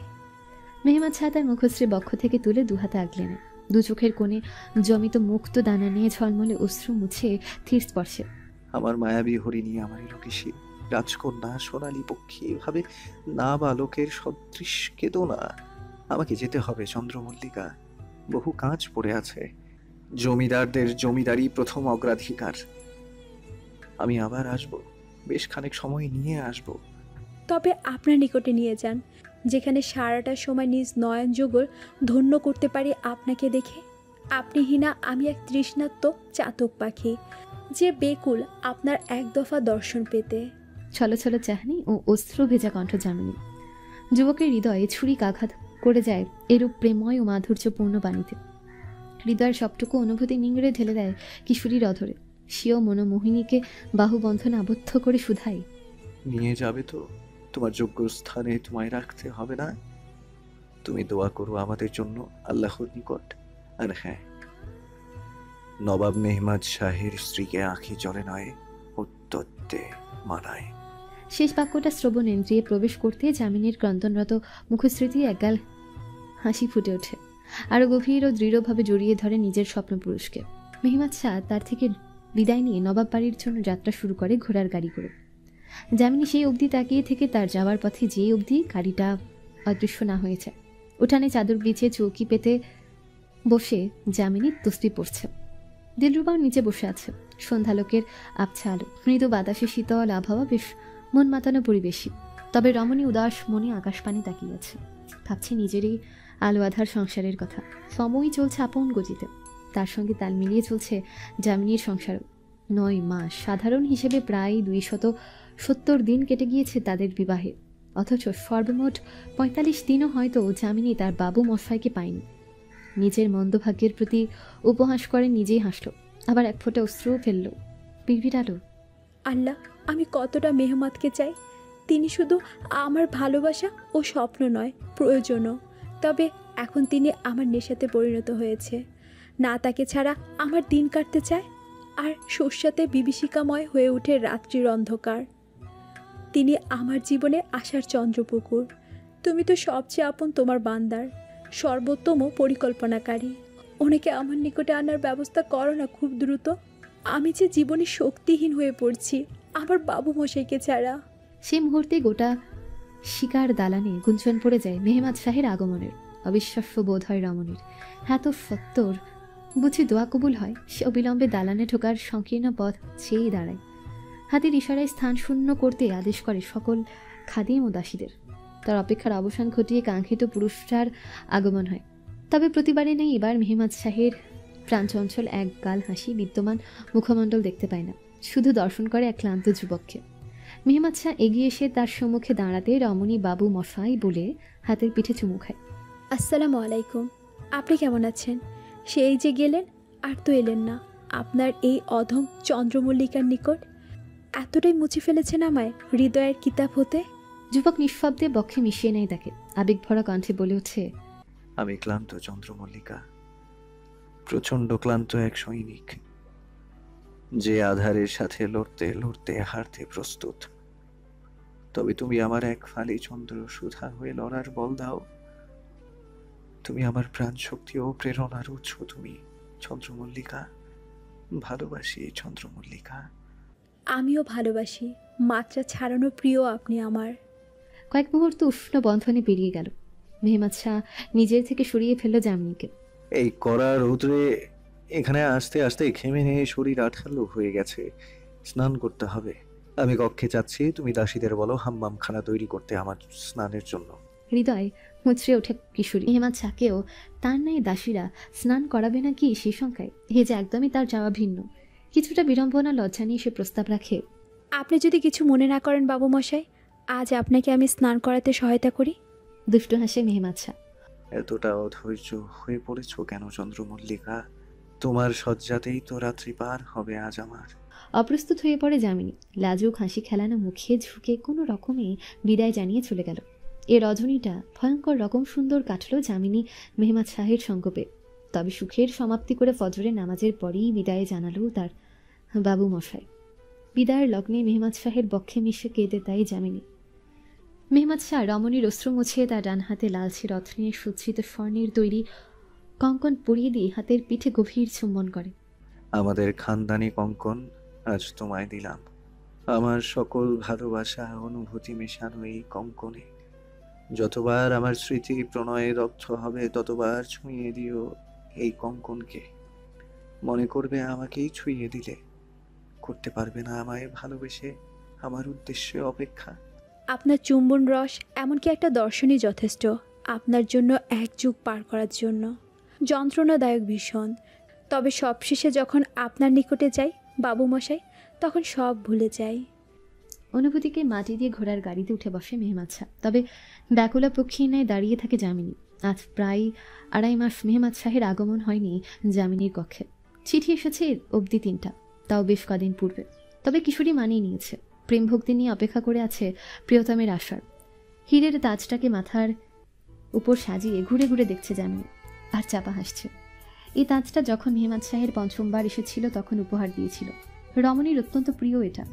Speaker 2: মেহমাদ শাহ তার মুখশ্রী বক্ষ থেকে তুলে দুহাতে আগলে নেয়। দু চোখের কোণে জমিত মুক্ত দানা নিয়ে ঝলমলে অশ্রু মুছে ধীর স্পর্শে,
Speaker 1: আমার মায়াবী হরিণী, আমারই লোকেশী রাজকন্যা, সোনালী পক্ষী, এভাবে না বালকের সদৃশ কেঁদো না। আমাকে যেতে হবে চন্দ্রমল্লিকা, বহু কাজ পড়ে আছে। জমিদারদের জমিদারি প্রথম অগ্রাধিকার। আমি আবার আসব, বেশ খানিক সময় নিয়ে আসব।
Speaker 3: তবে আপনার নিকটে নিয়ে যান, যেখানে সারাটা সময় নিজ নয়ন যুগল ধন্য করতে পারি আপনাকে দেখে। আপনি হিনা আমি এক তৃষ্ণার্ত চাতক পাখি যে বেকুল আপনার এক দফা দর্শন পেতে।
Speaker 2: ছলো ছলো চাহনি ও অস্ত্র ভেজা কণ্ঠ যামিনী। যুবকের হৃদয়ে ছুরিকাঘাত করে যায় এরূপ প্রেমময় ও মাধুর্যপূর্ণ বাণীতে। হৃদয়ের সবটুকু অনুভূতি নিংড়ে ঢেলে দেয় কিশোরীর অধরে। স্বীয় মনোমোহিনীকে বাহুবন্ধনে আবদ্ধ করে শুধাই,
Speaker 1: নিয়ে যাবে তো? তোমার যোগ্য স্থানে তোমায় রাখতে হবে না? তুমি দোয়া করো আমাদের জন্য আল্লাহর নিকট। আর হ্যাঁ, নবাব মেহমাদ শাহের স্ত্রীকে আঁখি জলে নয় উত্তরতে মানায়।
Speaker 2: শেষ বাক্যটা শ্রবণেন্দ্রিয়ে প্রবেশ করতে যামিনীর ক্রন্দনরত মুখশ্রীতে একগাল হাসি ফুটে ওঠে। আরো গভীর ও দৃঢ়ভাবে জড়িয়ে ধরে নিজের স্বপ্নপুরুষকে। মেহমাদ শাহ তার থেকে বিদায় নিয়ে নবাব বাড়ির জন্য যাত্রা শুরু করে ঘোড়ার গাড়ি করে। যামিনী সেই অবধি তাকিয়ে থেকে তার যাওয়ার পথে যে অবধি গাড়িটা অদৃশ্য না হয়েছে। উঠানে চাদর বিছিয়ে চৌকি পেতে বসে যামিনী তসবি পড়ছে। দিলরুবাও নিচে বসে আছে। সন্ধ্যালোকের আবছা আলো, মৃদু বাতাসে শীতল আবহাওয়া, বেশ মন মাতানো পরিবেশই। তবে রমণী উদাস মনে আকাশপানে তাকিয়ে আছে, ভাবছে নিজেরই আলো আধার সংসারের কথা। সময়ই চলছে আপন গতিতে, তার সঙ্গে তাল মিলিয়ে চলছে যামিনীর সংসার। 9 মাস, সাধারণ হিসেবে প্রায় 270 দিন কেটে গিয়েছে তাদের বিবাহে। অথচ সর্বমোট 45 দিনও হয়তো যামিনী তার বাবু মশাইকে পায়নি। নিজের মন্দভাগ্যের প্রতি উপহাস করে নিজেই হাসল, আবার এক ফোঁটা অশ্রুও ফেলল। বিড়বিড়ালো,
Speaker 3: আল্লাহ, আমি কতটা মেহমাদকে চাই। তিনি শুধু আমার ভালোবাসা ও স্বপ্ন নয়, প্রয়োজনও। তবে এখন তিনি আমার নেশাতে পরিণত হয়েছে। না তাকে ছাড়া আমার দিন কাটতে চায়, আর শস্যাতে বিভীষিকাময় হয়ে ওঠে রাত্রির অন্ধকার। তিনি আমার জীবনে আসার চন্দ্রপুকুর। তুমি তো সবচেয়ে আপন তোমার বান্দার সর্বোত্তম পরিকল্পনাকারী। ওনাকে আমার নিকটে আনার ব্যবস্থা করো না খুব দ্রুত। আমি যে জীবনে শক্তিহীন হয়ে পড়ছি আমার বাবু মশাইকে ছাড়া।
Speaker 2: সে মুহূর্তে গোটা শিকার দালানে গুঞ্জন পড়ে যায় মেহমাদ শাহের আগমনের। অবিশ্বাস্য বোধ হয় রমণীর। হ্যাঁ তো সত্তর, বুঝি দোয়া কবুল হয়। সে অবিলম্বে দালানে ঢোকার সংকীর্ণ পথ চেয়েই দাঁড়ায়। হাতির ইশারায় স্থান শূন্য করতে আদেশ করে সকল খাদিম ও দাসীদের। তার অপেক্ষার অবসান ঘটিয়ে কাঙ্ক্ষিত পুরুষটার আগমন হয়। তবে প্রতিবারে নেই এবার মেহমাদ শাহের প্রাণচঞ্চল এক গাল হাসি বিদ্যমান মুখমণ্ডল দেখতে পায় না, শুধু দর্শন করে এক ক্লান্ত যুবককে। মেহমাদ শাহ এগিয়ে এসে তার সম্মুখে দাঁড়াতে রমণী বাবু মশাই বলে হাতের পিঠে চুমু খায়।
Speaker 3: আসসালামু আলাইকুম, আপনি কেমন আছেন? সেই যে গেলেন আর তো এলেন না আপনার এই অধম চন্দ্রমল্লিকার নিকট। এতটাই মুছে ফেলেছেন আমায় হৃদয়ের কিতাব হতে।
Speaker 2: যুবক নিঃশব্দে বক্ষে মিশিয়ে নেয় তাকে, আবেগভরা কণ্ঠে বলে ওঠে,
Speaker 1: আমি ক্লান্ত চন্দ্রমল্লিকা, প্রচন্ড ক্লান্ত এক সৈনিক, যে আধারের সাথে লড়তে লড়তে হারতে প্রস্তুত। তবে তুমি আমার এক ফালি চন্দ্র সুধা হয়ে লড়ার বল দাও। তুমি আমার প্রাণ শক্তি ও প্রেরণার উৎস। তুমি চন্দ্রমল্লিকা, ভালোবাসি চন্দ্রমল্লিকা।
Speaker 3: আমিও ভালোবাসি, মাত্রা ছাড়ানো প্রিয় আপনি আমার।
Speaker 2: কয়েক মুহূর্ত উষ্ণ বন্ধনে পেরিয়ে গেল। মেহমাদ শাহ নিজের থেকে সরিয়ে ফেলল যামিনীকে।
Speaker 1: এই কড়া রৌদ্রে এখানে আসতে আসতে ঘেমে নিয়ে শরীর আঠালো হয়ে গেছে, স্নান করতে হবে। আমি কক্ষে যাচ্ছি, তুমি দাসীদের বলো হাম্মাম খানা তৈরি করতে আমার স্নানের জন্য।
Speaker 2: হৃদয় মুচড়ে ওঠে কিশোরী। মেহমাদ শাহকেও তার নাই দাসীরা স্নান করাবে না কি সেই শঙ্কায় হে যে একদমই তার যাওয়া ভিন্ন। কিছুটা বিড়ম্বনা লজ্জা নিয়ে সে প্রস্তাব রাখে,
Speaker 3: আপনি যদি কিছু মনে না করেন বাবু মশাই, আজ আপনাকে আমি স্নান করাতে সহায়তা করি।
Speaker 2: দুষ্টু হাসে মেহমাদ শাহ।
Speaker 1: এতটা অধৈর্য হয়ে পড়েছ কেন চন্দ্রমল্লিকা? তোমার শয্যাতেই তো রাত্রি পার হবে আজ আমার।
Speaker 2: অপ্রস্তুত হয়ে পড়ে যামিনী। লাজুক হাসি খেলানো মুখে ঝুঁকে কোনো রকমে বিদায় জানিয়ে চলে গেল। এ রজনীটা ভয়ঙ্কর রকম সুন্দর কাটল যামিনী মেহমাদ শাহের সঙ্গপে। তবে সুখের সমাপ্তি করে ফজরের নামাজের পরেই বিদায় জানালো তার বাবু মশাই। বিদায়ের লগ্নে মেহমাদ শাহের বক্ষে মিশে কেঁদে দেয় যামিনী। মেহমাদ শাহ রমণীর অস্ত্র মুছিয়ে তার ডান হাতে লালচে রত্নে সজ্জিত স্বর্ণের তৈরি কঙ্কন পরিয়ে দিয়ে হাতের পিঠে গভীর চুম্বন করে।
Speaker 1: আমাদের খানদানি কঙ্কন আজ তোমায় দিলাম। আমার সকল ভালোবাসা অনুভূতি মেশানো এই কঙ্কনে যতবার আমার স্মৃতি প্রণয়ে দগ্ধ হবে ততবার ছুঁয়ে দিও এই কঙ্কনকে। মনে করবে আমাকেই ছুঁয়ে দিলে, করতে পারবে না আমায় ভালোবেসে আমার উদ্দেশ্যে অপেক্ষা।
Speaker 3: আপনার চুম্বন রস এমনকি একটা দর্শনই যথেষ্ট আপনার জন্য এক যুগ পার করার জন্য। যন্ত্রণাদায়ক ভীষণ। তবে সবশেষে যখন আপনার নিকটে যাই বাবু মশাই, তখন সব ভুলে যাই।
Speaker 2: অনুভূতিকে মাটি দিয়ে ঘোড়ার গাড়িতে উঠে বসে মেহমাদ শাহ। তবে ব্যাকুলা পক্ষীর ন্যায় দাঁড়িয়ে থাকে যামিনী। আজ প্রায় 2.5 মাস মেহমাদ শাহের আগমন হয়নি যামিনীর কক্ষে। চিঠি এসেছে অবধি 3টা, তাও বেশ কদিন পূর্বে। তবে কিশোরী মানিয়ে নিয়েছে, প্রেম ভক্তি নিয়ে অপেক্ষা করে আছে প্রিয়তমের আশার। হীরের তাজটাকে মাথার উপর সাজিয়ে ঘুরে ঘুরে দেখছে যামিনী, আর চাপা হাসছে। এই তাজটা যখন মেহমাদ শাহের 5বার এসেছিল তখন উপহার দিয়েছিল। রমণীর অত্যন্ত প্রিয় এটা।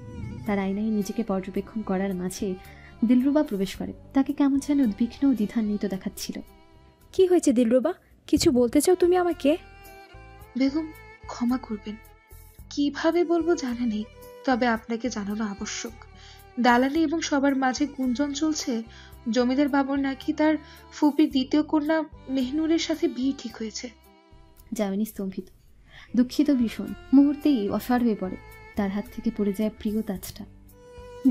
Speaker 2: তার আয়নায় নিজেকে পর্যবেক্ষণ করার মাঝে দিলরুবা প্রবেশ করে। তাকে কেমন যেন উদ্বিগ্ন ও দ্বিধান্বিত দেখাচ্ছিল।
Speaker 3: কি হয়েছে দিলরুবা, কিছু বলতে চাও তুমি আমাকে?
Speaker 4: বেগম, ক্ষমা করবেন, কিভাবে বলবো জানা নেই, তবে আপনাকে জানানো আবশ্যক। দালালি এবং সবার মাঝে গুঞ্জন চলছে জমিদার বাবুর নাকি তার ফুপির দ্বিতীয় কন্যা মেহনুরের সাথে বিয়ে ঠিক হয়েছে।
Speaker 2: যামিনী স্তম্ভিত, দুঃখিত ভীষণ। মুহূর্তেই অসাড় হয়ে পড়ে, তার হাত থেকে পড়ে যায় প্রিয় তাজটা।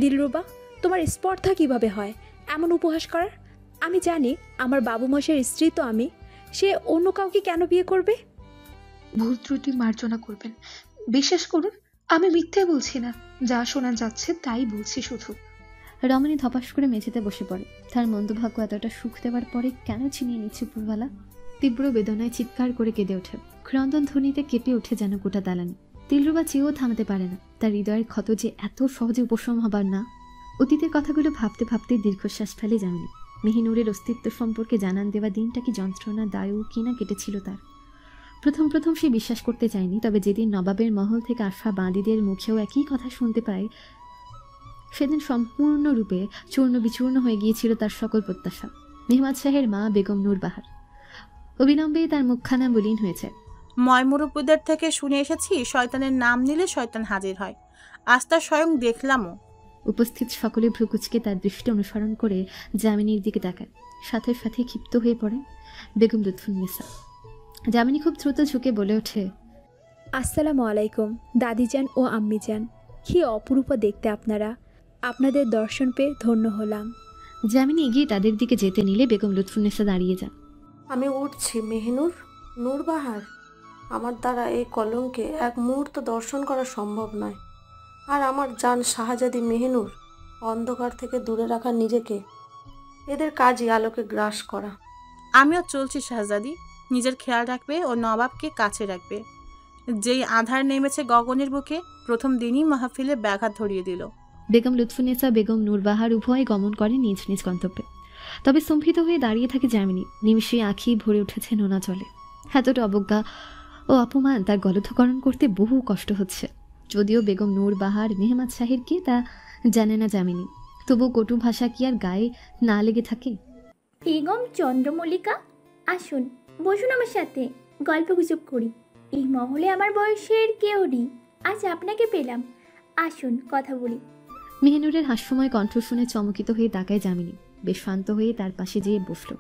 Speaker 3: দিলরুবা, তোমার স্পর্ধা কিভাবে হয় এমন উপহাস করার? আমি জানি আমার বাবু মশাইয়ের স্ত্রী তো আমি, সে অন্য কাউকে কেন বিয়ে করবে?
Speaker 4: ভুল ত্রুটি মার্জনা করবেন, বিশ্বাস করুন আমি মিথ্যে বলছি না, যা শোনা যাচ্ছে তাই বলছি শুধু।
Speaker 2: রমণী ধপাস করে মেঝেতে বসে পড়ে। তার মন্দভাগ্য এতটা সুখ দেওয়ার পরে কেন ছিনিয়ে নিচ্ছে উপরওয়ালা? তীব্র বেদনায় চিৎকার করে কেঁদে ওঠে। ক্রন্দন ধ্বনিতে কেঁপে ওঠে যেন গোটা দালানি। দিলরুবা চেয়েও থামাতে পারে না। তার হৃদয়ের ক্ষত যে এত সহজে উপশম হবার না। অতীতের কথাগুলো ভাবতে ভাবতে দীর্ঘশ্বাস ফেলে যামিনী। মেহিনুরের অস্তিত্ব সম্পর্কে জানান দেওয়া দিনটা কি যন্ত্রণা দায়ও কিনা কেটেছিল তার। প্রথম সে বিশ্বাস করতে চায়নি, তবে যেদিন নবাবের মহল থেকে আসা বাঁদিদের মুখেও একই কথা শুনতে পায়, সেদিন সম্পূর্ণরূপে চূর্ণ বিচূর্ণ হয়ে গিয়েছিল তার সকল প্রত্যাশা। মেহমাদ শাহের মা বেগম নূর বাহার অবিলম্বেই তার মুখখানা মলিন হয়েছে।
Speaker 8: ময়মুরব্বীদের থেকে শুনে এসেছি শয়তানের নাম নিলে শয়তান হাজির হয়, আজ তা স্বয়ং দেখলামও।
Speaker 2: উপস্থিত সকলে ভ্রুকুচকে তার দৃষ্টি অনুসরণ করে যামিনীর দিকে তাকায়। সাথে সাথে ক্ষিপ্ত হয়ে পড়ে বেগম লুৎফুন্নেসা। যামিনী খুব দ্রুত ঝুঁকে বলে ওঠে,
Speaker 3: আসসালামু আলাইকুম দাদিজান ও আম্মিজান, কি অপরূপ দেখতে আপনারা, আপনাদের দর্শন পেয়ে ধন্য হলাম।
Speaker 2: যামিনী এগিয়ে তাদের দিকে যেতে নিলে বেগম লুৎফুন্নেসা দাঁড়িয়ে যান।
Speaker 7: আমি উঠছি মেহনুর, নূরবাহার, আমার দ্বারা এই কলঙ্কে এক মুহূর্ত দর্শন করা সম্ভব নয়। আর আমার জান শাহজাদি মেহনুর, অন্ধকার থেকে দূরে রাখা নিজেকে, এদের কাজই আলোকে গ্রাস করা।
Speaker 8: আমিও চলছি শাহজাদি, নিজের খেয়াল রাখবে ও নবাবকে কাছে রাখবে। যেই আধার নেমেছে গগনের বুকে, প্রথম দিনই মাহফিলে ব্যাঘাত ধরিয়ে দিল।
Speaker 2: বেগম লুৎফুন্নেসা বেগম নূরবাহার উভয় গমন করে নিজ নিজ গন্তব্যে। তবে স্তম্ভিত হয়ে দাঁড়িয়ে থাকে যামিনী। নিমিষে আঁখি ভরে উঠেছে নোনা জলে। এতটা অবজ্ঞা ও অপমান তার গলধকরণ করতে বহু কষ্ট হচ্ছে। যদিও বেগম নূরবাহার মেহমাদ শাহের কে তা জানে না যামিনী, তবু কটু ভাষা কি আর গায়ে না লেগে থাকে?
Speaker 11: বেগম চন্দ্রমল্লিকা, আসুন বসুন আমার সাথে, গল্প গুজব করি। এই মহলে আমার বয়সের কেউ নেই, আজ আপনাকে পেলাম, আসুন কথা বলি।
Speaker 2: মেহনুরের হাস্যময় কণ্ঠ শুনে চমকিত হয়ে তাকায় যামিনী। বেশ শান্ত হয়ে তার পাশে যেয়ে বসল।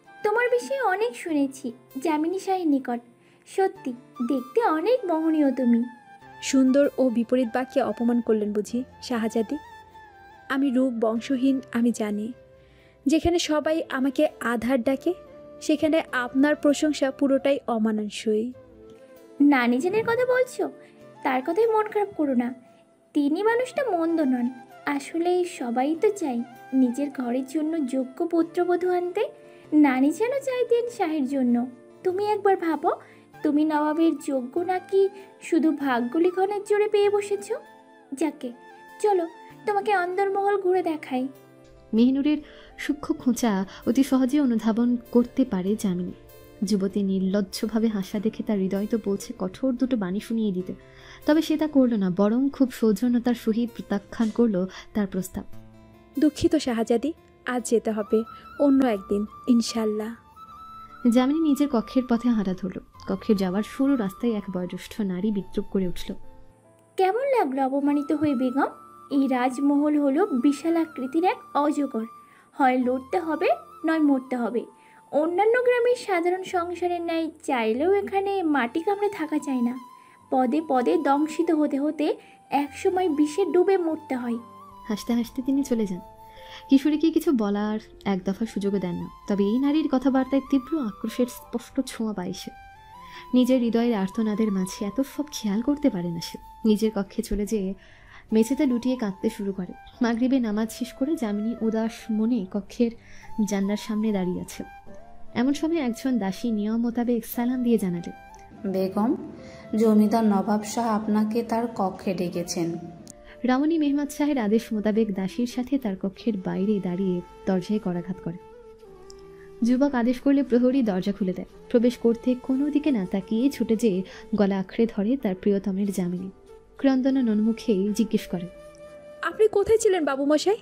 Speaker 11: তোমার বিষয়ে অনেক শুনেছি যামিনী শাহের নিকট, সত্যি দেখতে অনেক মোহনীয় তুমি।
Speaker 3: সুন্দর ও বিপরীত বাক্যে অপমান করলেন বুঝি শাহজাদি? আমি রূপ বংশহীন আমি জানি। যেখানে সবাই আমাকে আধার ডাকে, সেখানে আপনার প্রশংসা পুরোটাই অমানানসই।
Speaker 11: নানিজানের কথা বলছো? তার কথাই মন খারাপ করো না, তিনি মানুষটা মন্দ নন। আসলে সবাই তো চাই নিজের ঘরের জন্য যোগ্য পুত্রবধূ আনতে, নানিজানও চাইতেন শাহের জন্য। তুমি একবার ভাবো, তুমি নবাবের যোগ্য নাকি শুধু ভাগ্য লিখনের জোরে পেয়ে বসেছ? যাকে চলো তোমাকে অন্দরমহল ঘুরে দেখাই।
Speaker 2: মেহনুরের সূক্ষ্ম খোঁচা অতি সহজে অনুধাবন করতে পারে যামিনী। যুবতী নির্লজ্জভাবে হাসা দেখে তার হৃদয় তো বলছে কঠোর দুটো বাণী শুনিয়ে দিতে, তবে সে তা করল না, বরং খুব সৌজন্যতার সহিত প্রত্যাখ্যান করল তার প্রস্তাব।
Speaker 3: দুঃখিত শাহজাদি, আজ যেতে হবে, অন্য একদিন ইনশাল্লাহ।
Speaker 2: যামিনী নিজের কক্ষের পথে হাঁটা ধরল। কক্ষে যাওয়ার সরু রাস্তায় এক বয়োজ্যেষ্ঠ নারী বিদ্রুপ করে উঠল।
Speaker 11: কেমন লাগলো অপমানিত হয়ে বেগম? এই রাজমহল হলো বিশাল আকৃতির এক অজগর, হয় লড়তে হবে নয় মরতে হবে। অন্যান্য গ্রামের সাধারণ সংসারের ন্যায় চাইলেও এখানে মাটি কামড়ে থাকা যায় না। পদে পদে দংশিত হতে হতে একসময় বিষে ডুবে মরতে হয়।
Speaker 2: হাসতে হাসতে তিনি চলে যান। কিশোরীকে কিছু বলার এক দফা সুযোগও দেন না, তবে এই নারীর কথাবার্তায় তীব্র আক্রোশের স্পষ্ট ছোঁয়া পায় সে। নিজের হৃদয়ের আর্তনাদের মাঝে এত সব খেয়াল করতে পারে না সে। নিজের কক্ষে চলে যেয়ে মেঝেতে লুটিয়ে কাঁদতে শুরু করে। মাগরিবে নামাজ শেষ করে যামিনী উদাস মনে কক্ষের জানলার সামনে দাঁড়িয়ে আছে। এমন সময় একজন দাসী নিয়ম মোতাবেক সালাম দিয়ে জানালেন,
Speaker 5: বেগম, জমিদার নবাব শাহ আপনাকে তার কক্ষে ডেকেছেন।
Speaker 2: রমণী মেহমাদ শাহের আদেশ মোতাবেক দাসীর সাথে তার কক্ষের বাইরে দাঁড়িয়ে দরজায় করাঘাত করে। যুবক আদেশ করলে প্রহরী দরজা খুলে দেয়। প্রবেশ করতে কোনো দিকে না তাকিয়ে ছুটে যেয়ে গলা আঁকড়ে ধরে তার প্রিয়তমের যামিনী। ক্রন্দনা নন্মুখেই জিজ্ঞেস করে,
Speaker 3: আপনি কোথায় ছিলেন বাবু মশাই?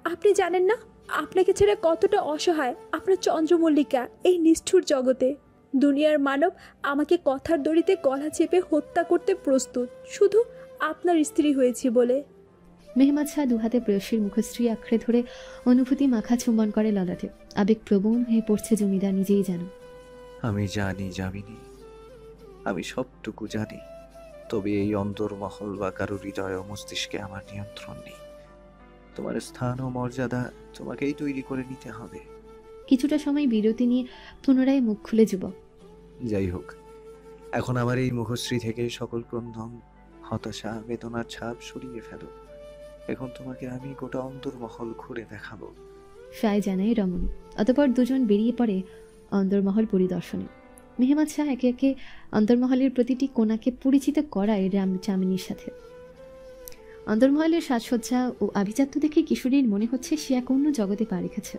Speaker 3: আপনি জানেন না আপনাকে ছেড়ে কতটা অসহায় আপনার চন্দ্রমল্লিকা এই নিষ্ঠুর জগতে। দুনিয়ার মানব আমাকে কথার দড়িতে গলা চেপে হত্যা করতে প্রস্তুত, শুধু আপনার স্ত্রী হয়েছি বলে।
Speaker 2: মেহমাদ শাহ দুহাতে প্রেয়সীর মুখশ্রী আঁকড়ে ধরে অনুভূতি মাখা চুম্বন করে ললাটে। আবেগপ্রবণ হয়ে পড়ছে জমিদার নিজেই জানো।
Speaker 1: আমি জানি যামিনী, আমি সবটুকু জানি, তবে এই অন্তর্মহল বা কারো হৃদয় ও মস্তিষ্কে আমার নিয়ন্ত্রণ নেই। তোমার স্থান ও মর্যাদা তোমাকেই তৈরি করে নিতে হবে।
Speaker 2: কিছুটা সময় বিরতি নিয়ে পুনরায় মুখ খুলে যুবক,
Speaker 1: যাই হোক, এখন আমার এই মুখশ্রী থেকে সকল ক্রন্দন, হতাশা, বেদনার ছাপ সরিয়ে ফেলো। এখন তোমাকে আমি গোটা অন্তর্মহল ঘুরে দেখাবো।
Speaker 2: সায় জানাই রমণী। অতঃপর দুজন বেরিয়ে পড়ে অন্তর্মহল পরিদর্শনে। মেহমাদ শাহ একে একে অন্তর্মহলের প্রতিটি কোণাকে পরিচিত করায় যামিনীর সাথে। অন্তর্মহলের সাজসজ্জা ও আভিজাত্য দেখে কিশোরীর মনে হচ্ছে সে এক অন্য জগতে পা রেখেছে।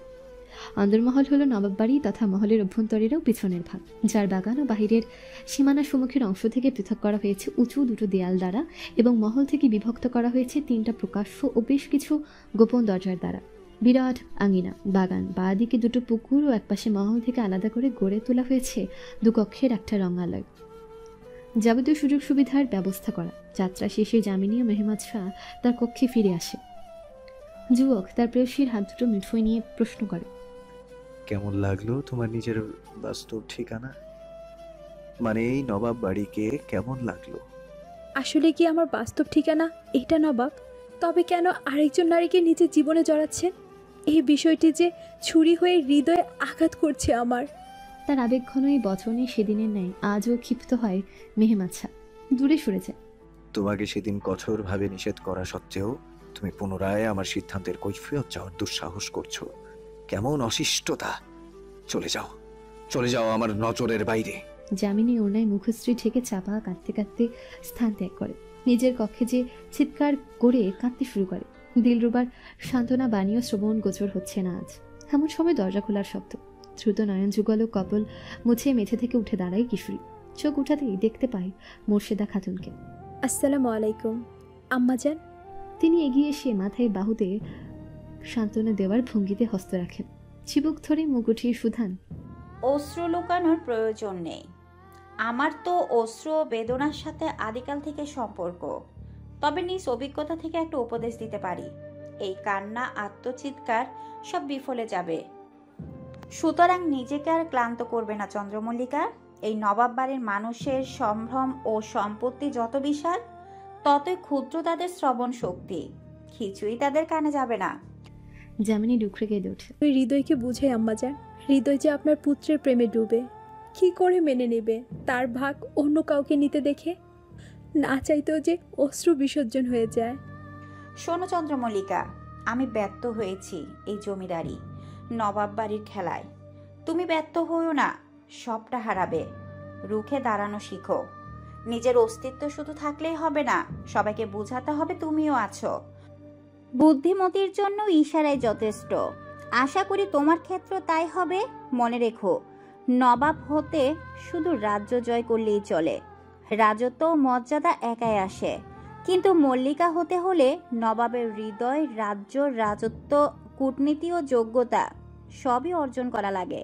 Speaker 2: অন্দরমহল হলো নবাব বাড়ি তথা মহলের অভ্যন্তরেরও পিছনের ভাগ, যার বাগান ও বাহিরের সীমানা সম্মুখের অংশ থেকে পৃথক করা হয়েছে উঁচু দুটো দেয়াল দ্বারা এবং মহল থেকে বিভক্ত করা হয়েছে 3টা প্রকাশ্য ও বেশ কিছু গোপন দরজার দ্বারা। বিরাট আঙিনা, বাগান, বাঁ দিকে 2টো পুকুর ও একপাশে মহল থেকে আলাদা করে গড়ে তোলা হয়েছে 2 কক্ষের একটা রঙালয়। যাবতীয় সুযোগ সুবিধার ব্যবস্থা করা। যাত্রা শেষে যামিনী ও মেহমাদ শাহ তার কক্ষে ফিরে আসে। যুবক তার প্রেয়সীর হাত দুটো মুঠোয় নিয়ে প্রশ্ন করে,
Speaker 1: কেমন লাগলো তোমার নিজের বাস্তব ঠিকানা? মানে এই নবাব বাড়িকে কেমন লাগলো?
Speaker 3: আসলে কি আমার বাস্তব ঠিকানা এটা নবাব? তবে কেন আরেকজন নারীকে নিজের জীবনে জড়াচ্ছেন? এই বিষয়টি যে ছুরি হয়ে হৃদয়ে আঘাত করছে আমার।
Speaker 2: তার আবেগঘন এই বচনে সেদিনের ন্যায় আজও ক্ষিপ্ত হয় মেহমাদ শাহ। দূরে সরে যায়।
Speaker 1: তোমাকে সেদিন কঠোরভাবে নিষেধ করা সত্ত্বেও তুমি পুনরায় আমার সিদ্ধান্তের কৈফিয়ত চাওয়ার দুঃসাহস করছো। কেমন অশিষ্টতা! চলে যাও, চলে যাও আমার নজরের বাইরে।
Speaker 2: যামিনী ওড়নায় মুখশ্রী ঠেকে চাপা কাঁদতে কাঁদতে স্থান ত্যাগ করে। নিজের কক্ষে যে চিৎকার করে কাঁদতে শুরু করে। দিলরুবার সান্ত্বনা বাণীও শ্রবণ গোচর হচ্ছে না আজ। এমন সময় দরজা খোলার শব্দ। দ্রুত নয়ন যুগল কপল মুছে মেঝে থেকে উঠে দাঁড়ায় কিশোরী। চোখ উঠাতেই দেখতে পায় মোর্শেদা খাতুনকে।
Speaker 3: আসসালামু আলাইকুম আম্মাজান।
Speaker 2: তিনি এগিয়ে এসে মাথায় বাহুতে সান্ত্বনা দেওয়ার ভঙ্গিতে হস্ত রাখেন। চিবুক ধরে মুখ উঠিয়ে সুধান,
Speaker 6: অশ্রু লুকানোর প্রয়োজন নেই। আমার তো অশ্রু ও বেদনার সাথে আদিকাল থেকে সম্পর্ক। তবে নিজ অভিজ্ঞতা থেকে একটা উপদেশ দিতে পারি। এই কান্না, আত্মচিৎকার সব বিফলে যাবে। সুতরাং নিজেকে আর ক্লান্ত করবে না চন্দ্রমল্লিকা। এই নবাব বাড়ির মানুষের সম্ভ্রম ও সম্পত্তি যত বিশাল, ততই ক্ষুদ্র তাদের শ্রবণ শক্তি। কিছুই তাদের কানে যাবে না।
Speaker 2: যামিনী ডুকরে কেঁদে ওঠে।
Speaker 3: ওই হৃদয়কে বুঝে আম্মাজান, হৃদয় যে আপনার পুত্রের প্রেমে ডুবে। কি করে মেনে নেবে তার ভাগ অন্য কাউকে নিতে দেখে? না চাইতেও যে অশ্রু বিসর্জন হয়ে যায়।
Speaker 6: শোনো চন্দ্রমল্লিকা, আমি ব্যর্থ হয়েছি এই জমিদারি নবাব বাড়ির খেলায়। তুমি ব্যর্থ হইও না, সবটা হারাবে। রুখে দাঁড়ানো শিখো। নিজের অস্তিত্ব শুধু থাকলেই হবে না, সবাইকে বোঝাতে হবে তুমিও আছো। বুদ্ধিমতির জন্য ইশারায় যথেষ্ট। আশা করি তোমার ক্ষেত্র তাই হবে। মনে রেখো, নবাব হতে শুধু রাজ্য জয় করলেই চলে। রাজত্ব ও মর্যাদা একাই আসে, কিন্তু মল্লিকা হতে হলে নবাবের হৃদয়, রাজ্য, রাজত্ব, কূটনীতি ও যোগ্যতা সবই অর্জন করা লাগে।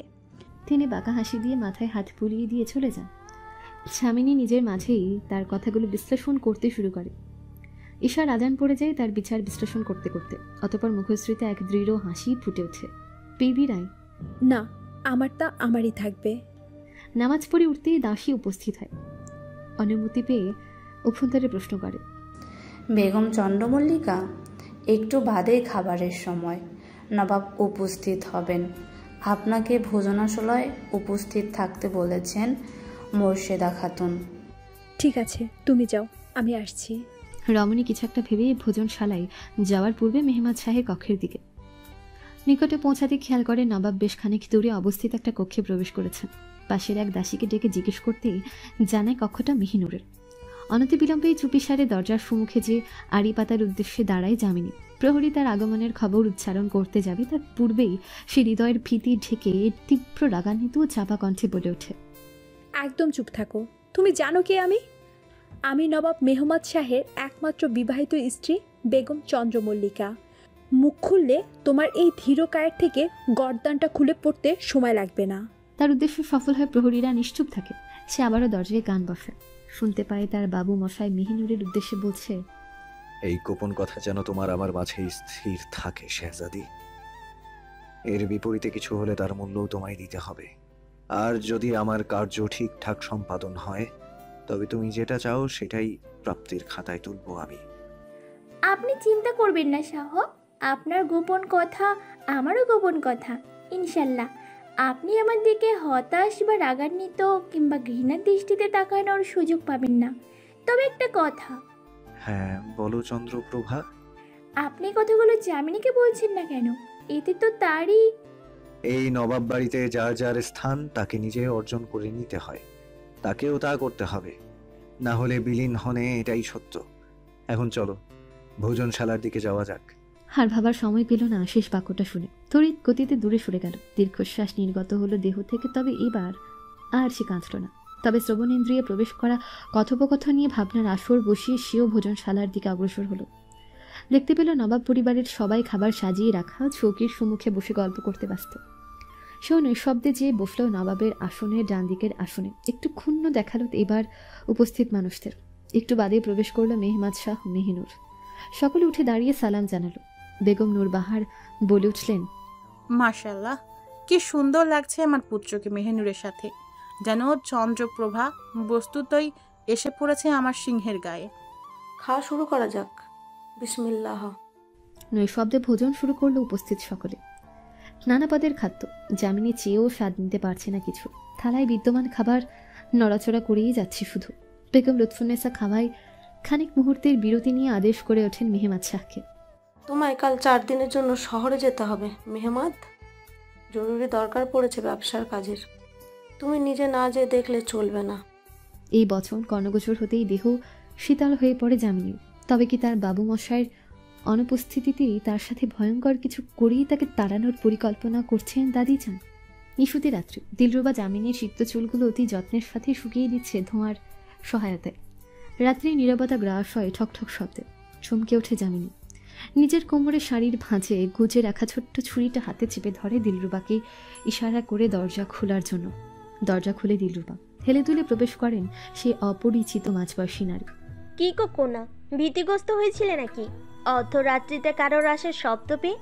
Speaker 2: তিনি বাঁকা হাসি দিয়ে মাথায় হাত বুলিয়ে দিয়ে চলে যান। যামিনী নিজের মাঝেই তার কথাগুলো বিশ্লেষণ করতে শুরু করে। ঈশার আজান পড়ে যায় তার বিচার বিশ্লেষণ করতে করতে। অতঃপর মুখশ্রীতে এক দৃঢ় হাসি ফুটে ওঠে। বিবিরাই,
Speaker 3: না, আমারটা আমারই থাকবে।
Speaker 2: নামাজ পড়ে উঠতেই দাসী উপস্থিত হয়। অনুমতি পেয়ে অভ্যন্তরে প্রশ্ন করে,
Speaker 5: বেগম চন্দ্রমল্লিকা, একটু বাদে খাবারের সময়। নবাব উপস্থিত হবেন। আপনাকে ভোজনাশালায় উপস্থিত থাকতে বলেছেন মোর্শেদা খাতুন।
Speaker 3: ঠিক আছে, তুমি যাও, আমি আসছি।
Speaker 2: রমণী কিছু একটা ভেবে ভোজনশালায় যাওয়ার পূর্বে মেহমাদ শাহের কক্ষের দিকে নিকটে পৌঁছাতে খেয়াল করে নবাব বেশ খানিক দূরে অবস্থিত একটা কক্ষে প্রবেশ করেছেন। পাশের এক দাসীকে ডেকে জিজ্ঞেস করতেই জানায় কক্ষটা মেহিনুরের। অনতিবিলম্বেই চুপিসারে দরজার সম্মুখে যে আড়ি পাতার উদ্দেশ্যে দাঁড়ায় যামিনী। প্রহরী তার আগমনের খবর উচ্চারণ করতে যাবে তার পূর্বেই সে হৃদয়ের ভীতি ঢেকে তীব্র রাগান্বিত ও চাপা কণ্ঠে বলে ওঠে,
Speaker 3: একদম চুপ থাকো। তুমি জানো কে আমি? আমি নবাব মেহমাদ শাহের একমাত্র বিবাহিত স্ত্রী বেগম চন্দ্রমল্লিকা। মুখ খুললে তোমার এই ধীরকায়ের থেকে গর্দানটা খুলে পড়তে সময় লাগবে না।
Speaker 2: তার উদ্দেশ্য সফল হয়ে প্রহরীরা নিশ্চুপ থাকে। সে আবারও দরজায় কান বসে। শুনতে পায় তার বাবু মশাই মেহিনুরের উদ্দেশ্যে বলছে,
Speaker 1: এই গোপন কথা যেন তোমার আমার মাঝে স্থির থাকে শেহজাদি। এর বিপরীতে কিছু হলে তার মূল্যও তোমায় দিতে হবে। আর যদি আমার কার্য ঠিকঠাক সম্পাদন হয় তবে তুমি যেটা চাও সেটাই প্রাপ্তির খাতায় তুলবো আমি।
Speaker 18: আপনি চিন্তা করবেন না শাহ, আপনার গোপন কথা আমারও গোপন কথা। ইনশাল্লাহ আপনি আমার দিকে হতাশ বা রাগান্বিত কিংবা ঘৃণার দৃষ্টিতে তাকানোর সুযোগ পাবেন না। তবে একটা কথা।
Speaker 1: হ্যাঁ বলো চন্দ্রপ্রভা।
Speaker 18: আপনি কথাগুলো যামিনীকে বলছেন না কেন? এতে তো তারই।
Speaker 1: এই নবাব বাড়িতে যার যার স্থান তাকে নিজে অর্জন করে নিতে হয়, তাকেও তা করতে হবে, না হলে বিলীন হনে এটাই সত্য। এখন চলো ভোজনশালার দিকে যাওয়া যাক।
Speaker 2: আর ভাবার সময় পেল না শেষ বাক্যটা শুনে। তড়িৎ গতিতে দূরে সরে গেল। দীর্ঘশ্বাস নির্গত হলো দেহ থেকে। তবে এবার আর সে কাঁদল না। তবে শ্রবণেন্দ্রিয়ে প্রবেশ করা কথোপকথন নিয়ে ভাবনার আসর বসিয়ে সেও ভোজনশালার দিকে অগ্রসর হলো। দেখতে পেল নবাব পরিবারের সবাই খাবার সাজিয়ে রাখা চৌকির সম্মুখে বসে গল্প করতে ব্যস্ত। সেও নৈশব্দে যেয়ে বসল নবাবের আসনের ডান দিকের আসনে। একটু ক্ষুণ্ণ দেখালো এবার উপস্থিত মানুষদের। একটু বাদে প্রবেশ করলো মেহমাদ শাহ মেহিনুর। সকলে উঠে দাঁড়িয়ে সালাম জানালো। বেগম নূরবাহার বলে উঠলেন,
Speaker 8: মাশাআল্লাহ, কি সুন্দর লাগছে আমার পুত্রকে মেহিনুরের সাথে। যেন চন্দ্রপ্রভা বস্তুতই এসে পড়েছে আমার সিংহের গায়ে।
Speaker 7: খাওয়া শুরু করা যাক, বিসমিল্লাহ।
Speaker 2: নৈশব্দে ভোজন শুরু করলো উপস্থিত সকলে। নানা পদের খাদ্য। যামিনী চেয়েও স্বাদ নিতে পারছে না কিছু। থালায় বিদ্যমান খাবার নড়াচড়া করেই যাচ্ছে শুধু। বেগম লুৎফুন্নেসা খাওয়ায় খানিক মুহূর্তের বিরতি নিয়ে আদেশ করে ওঠেন মেহমাদ শাহকে,
Speaker 7: তোমায় কাল 4 দিনের জন্য শহরে যেতে হবে মেহমাদ। জরুরি দরকার পড়েছে ব্যবসার কাজের। তুমি নিজে না যেয়ে দেখলে চলবে না।
Speaker 2: এই বচন কর্ণগোচর হতেই দেহ শীতল হয়ে পড়ে যামিনী। তবে কি তার বাবু মশাইয়ের অনুপস্থিতিতেই তার সাথে ভয়ঙ্কর কিছু করেই তাকে তাড়ানোর পরিকল্পনা করছেন দাদি চান? নিশুতি রাত্রি। দিলরুবা যামিনীর সিক্ত চুলগুলো অতি যত্নের সাথে শুকিয়ে দিচ্ছে ধোঁয়ার সহায়তায়। রাত্রি নীরবতা গ্রাস হয় ঠকঠক শব্দে। চমকে ওঠে যামিনী। নিজের কোমরে শাড়ির ভাঁজে গুজে রাখা ছোট্ট ছুরিটা হাতে চেপে ধরে দিলরুবাকে ইশারা করে দরজা খোলার জন্য। দরজা খুলে দিলরুবা হেলে দুলে প্রবেশ করেন সে অপরিচিত মাঝবয়সী নারী।
Speaker 11: কি গো কোনা, ভীতিগ্রস্ত হয়েছিলে নাকি অর্ধরাত্রিতে কারোর আসার শব্দ পেয়ে?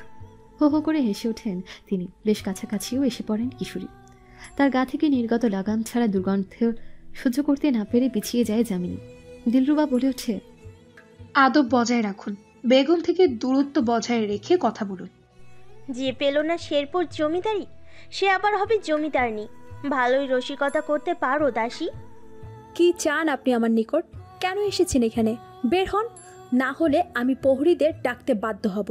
Speaker 2: হো হো করে হেসে ওঠেন তিনি। বেশ কাছাকাছিও এসে পড়েন কিশোরী। তার গা থেকে নির্গত লাগাম ছাড়া দুর্গন্ধ সহ্য করতে না পেরে পিছিয়ে যায় যামিনী। দিলরুবা বলে ওঠে,
Speaker 4: আদব বজায় রাখুন, বেগম থেকে দূরত্ব বজায় রেখে কথা বলুন।
Speaker 11: যে পেল না শেরপুর জমিদারি, সে আবার হবে জমিদারনি। ভালোই রসিকতা করতে পারো দাসী।
Speaker 3: কি চান আপনি আমার নিকট? কেন এসেছেন এখানে? বের হন, না হলে আমি প্রহরীদের ডাকতে বাধ্য হব।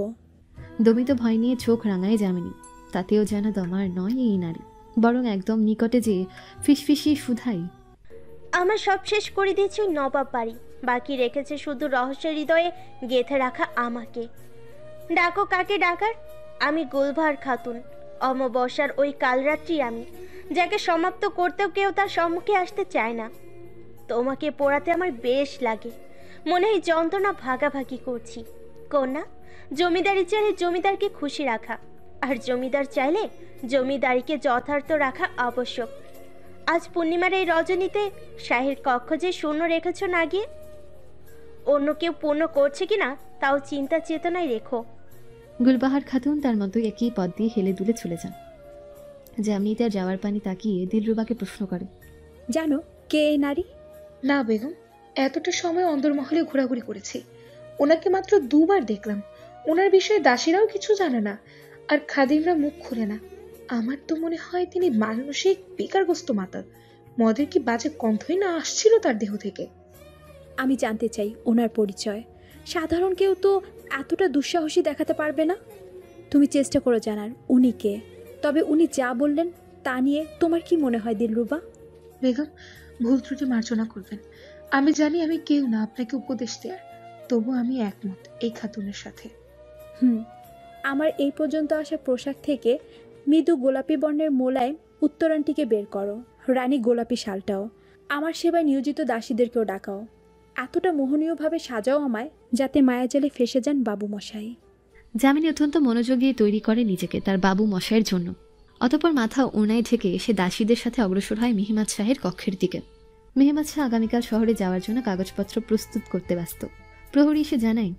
Speaker 2: দমিত ভয় নিয়ে চোখ রাঙায় যামিনী। তাতেও যেন দমার নয় এই নারী, বরং একদম নিকটে যে ফিসফিসিয়ে শুধাই,
Speaker 11: আমার সব শেষ করে দিয়েছে ওই নবাব বাড়ি, বাকি রেখেছে শুধু রহস্যের হৃদয়ে গেঁথে রাখা আমাকে। ডাকো কাকে ডাকার। আমি গুলভার খাতুন, অমাবস্যার ওই কালরাত্রি আমি, যাকে সমাপ্ত করতেও কেউ তার সম্মুখে আসতে চায় না। তোমাকে পোড়াতে আমার বেশ লাগে, মনে হয় যন্ত্রণা ভাগাভাগি করছি। কন্যা, জমিদারি চাইলে জমিদারকে খুশি রাখা, আর জমিদার চাইলে জমিদারিকে যথার্থ রাখা আবশ্যক। আজ পূর্ণিমার এই রজনীতে শাহের কক্ষ যে শূন্য রেখেছ না গিয়ে, অন্য কেউ পূর্ণ করছে কিনা তাও চিন্তা চেতনায় রেখো।
Speaker 2: গুলবাহার খাতুন তার মতোই একই পথ দিয়ে হেলে দুলে চলে যান। যামিনী তার যাওয়ার পানি তাকিয়ে দিলরুবাকে প্রশ্ন করে,
Speaker 3: জানো কে এই নারী?
Speaker 4: না বেগম, এতটা সময় অন্দরমহলে ঘোরাঘুরি করেছি, ওনাকে মাত্র 2 বার দেখলাম। ওনার বিষয়ে দাসীরাও কিছু জানে না। আর খাদিমরা মুখ খুলে না। আমার তো মনে হয় তিনি মানসিক বিকারগ্রস্ত মাতাল। মদের কি বাজে গন্ধই না আসছিল তার দেহ থেকে?
Speaker 3: আমি জানতে চাই ওনার পরিচয়। সাধারণ কেউ তো এতটা দুঃসাহসী দেখাতে পারবে না। তুমি চেষ্টা করো জানার উনি কে। তবে উনি যা বললেন তা নিয়ে তোমার কি মনে হয় দিলরুবা?
Speaker 4: বেগম, ভুল ত্রুটি মার্জনা করবেন। আমি জানি আমি কেউ না আপনাকে উপদেশ দেওয়ার, তবু আমি একমত এই খাতুনের সাথে।
Speaker 3: আমার এই পর্যন্ত আসা পোশাক থেকে মৃদু গোলাপি বর্ণের মোলায়েম উত্তরানটিকে বের করো, রানী গোলাপি শালটাও। আমার সেবায় নিয়োজিত দাসীদেরকেও ডাকাও। এতটা মোহনীয়ভাবে সাজাও আমায় যাতে মায়াজালে ফেসে যান বাবু মশাই।
Speaker 2: যামিনী অত্যন্ত মনোযোগী তৈরি করে নিজেকে তার বাবু মশাইয়ের জন্য। অতঃপর মাথা ওনায় ঢেকে সে দাসীদের সাথে অগ্রসর হয় মেহমাদ শাহের কক্ষের দিকে। মেহমাদ শাহ আগামীকাল শহরে যাওয়ার জন্য কাগজপত্র প্রস্তুত করতে ব্যস্ত। প্রহরী এসে জানায়,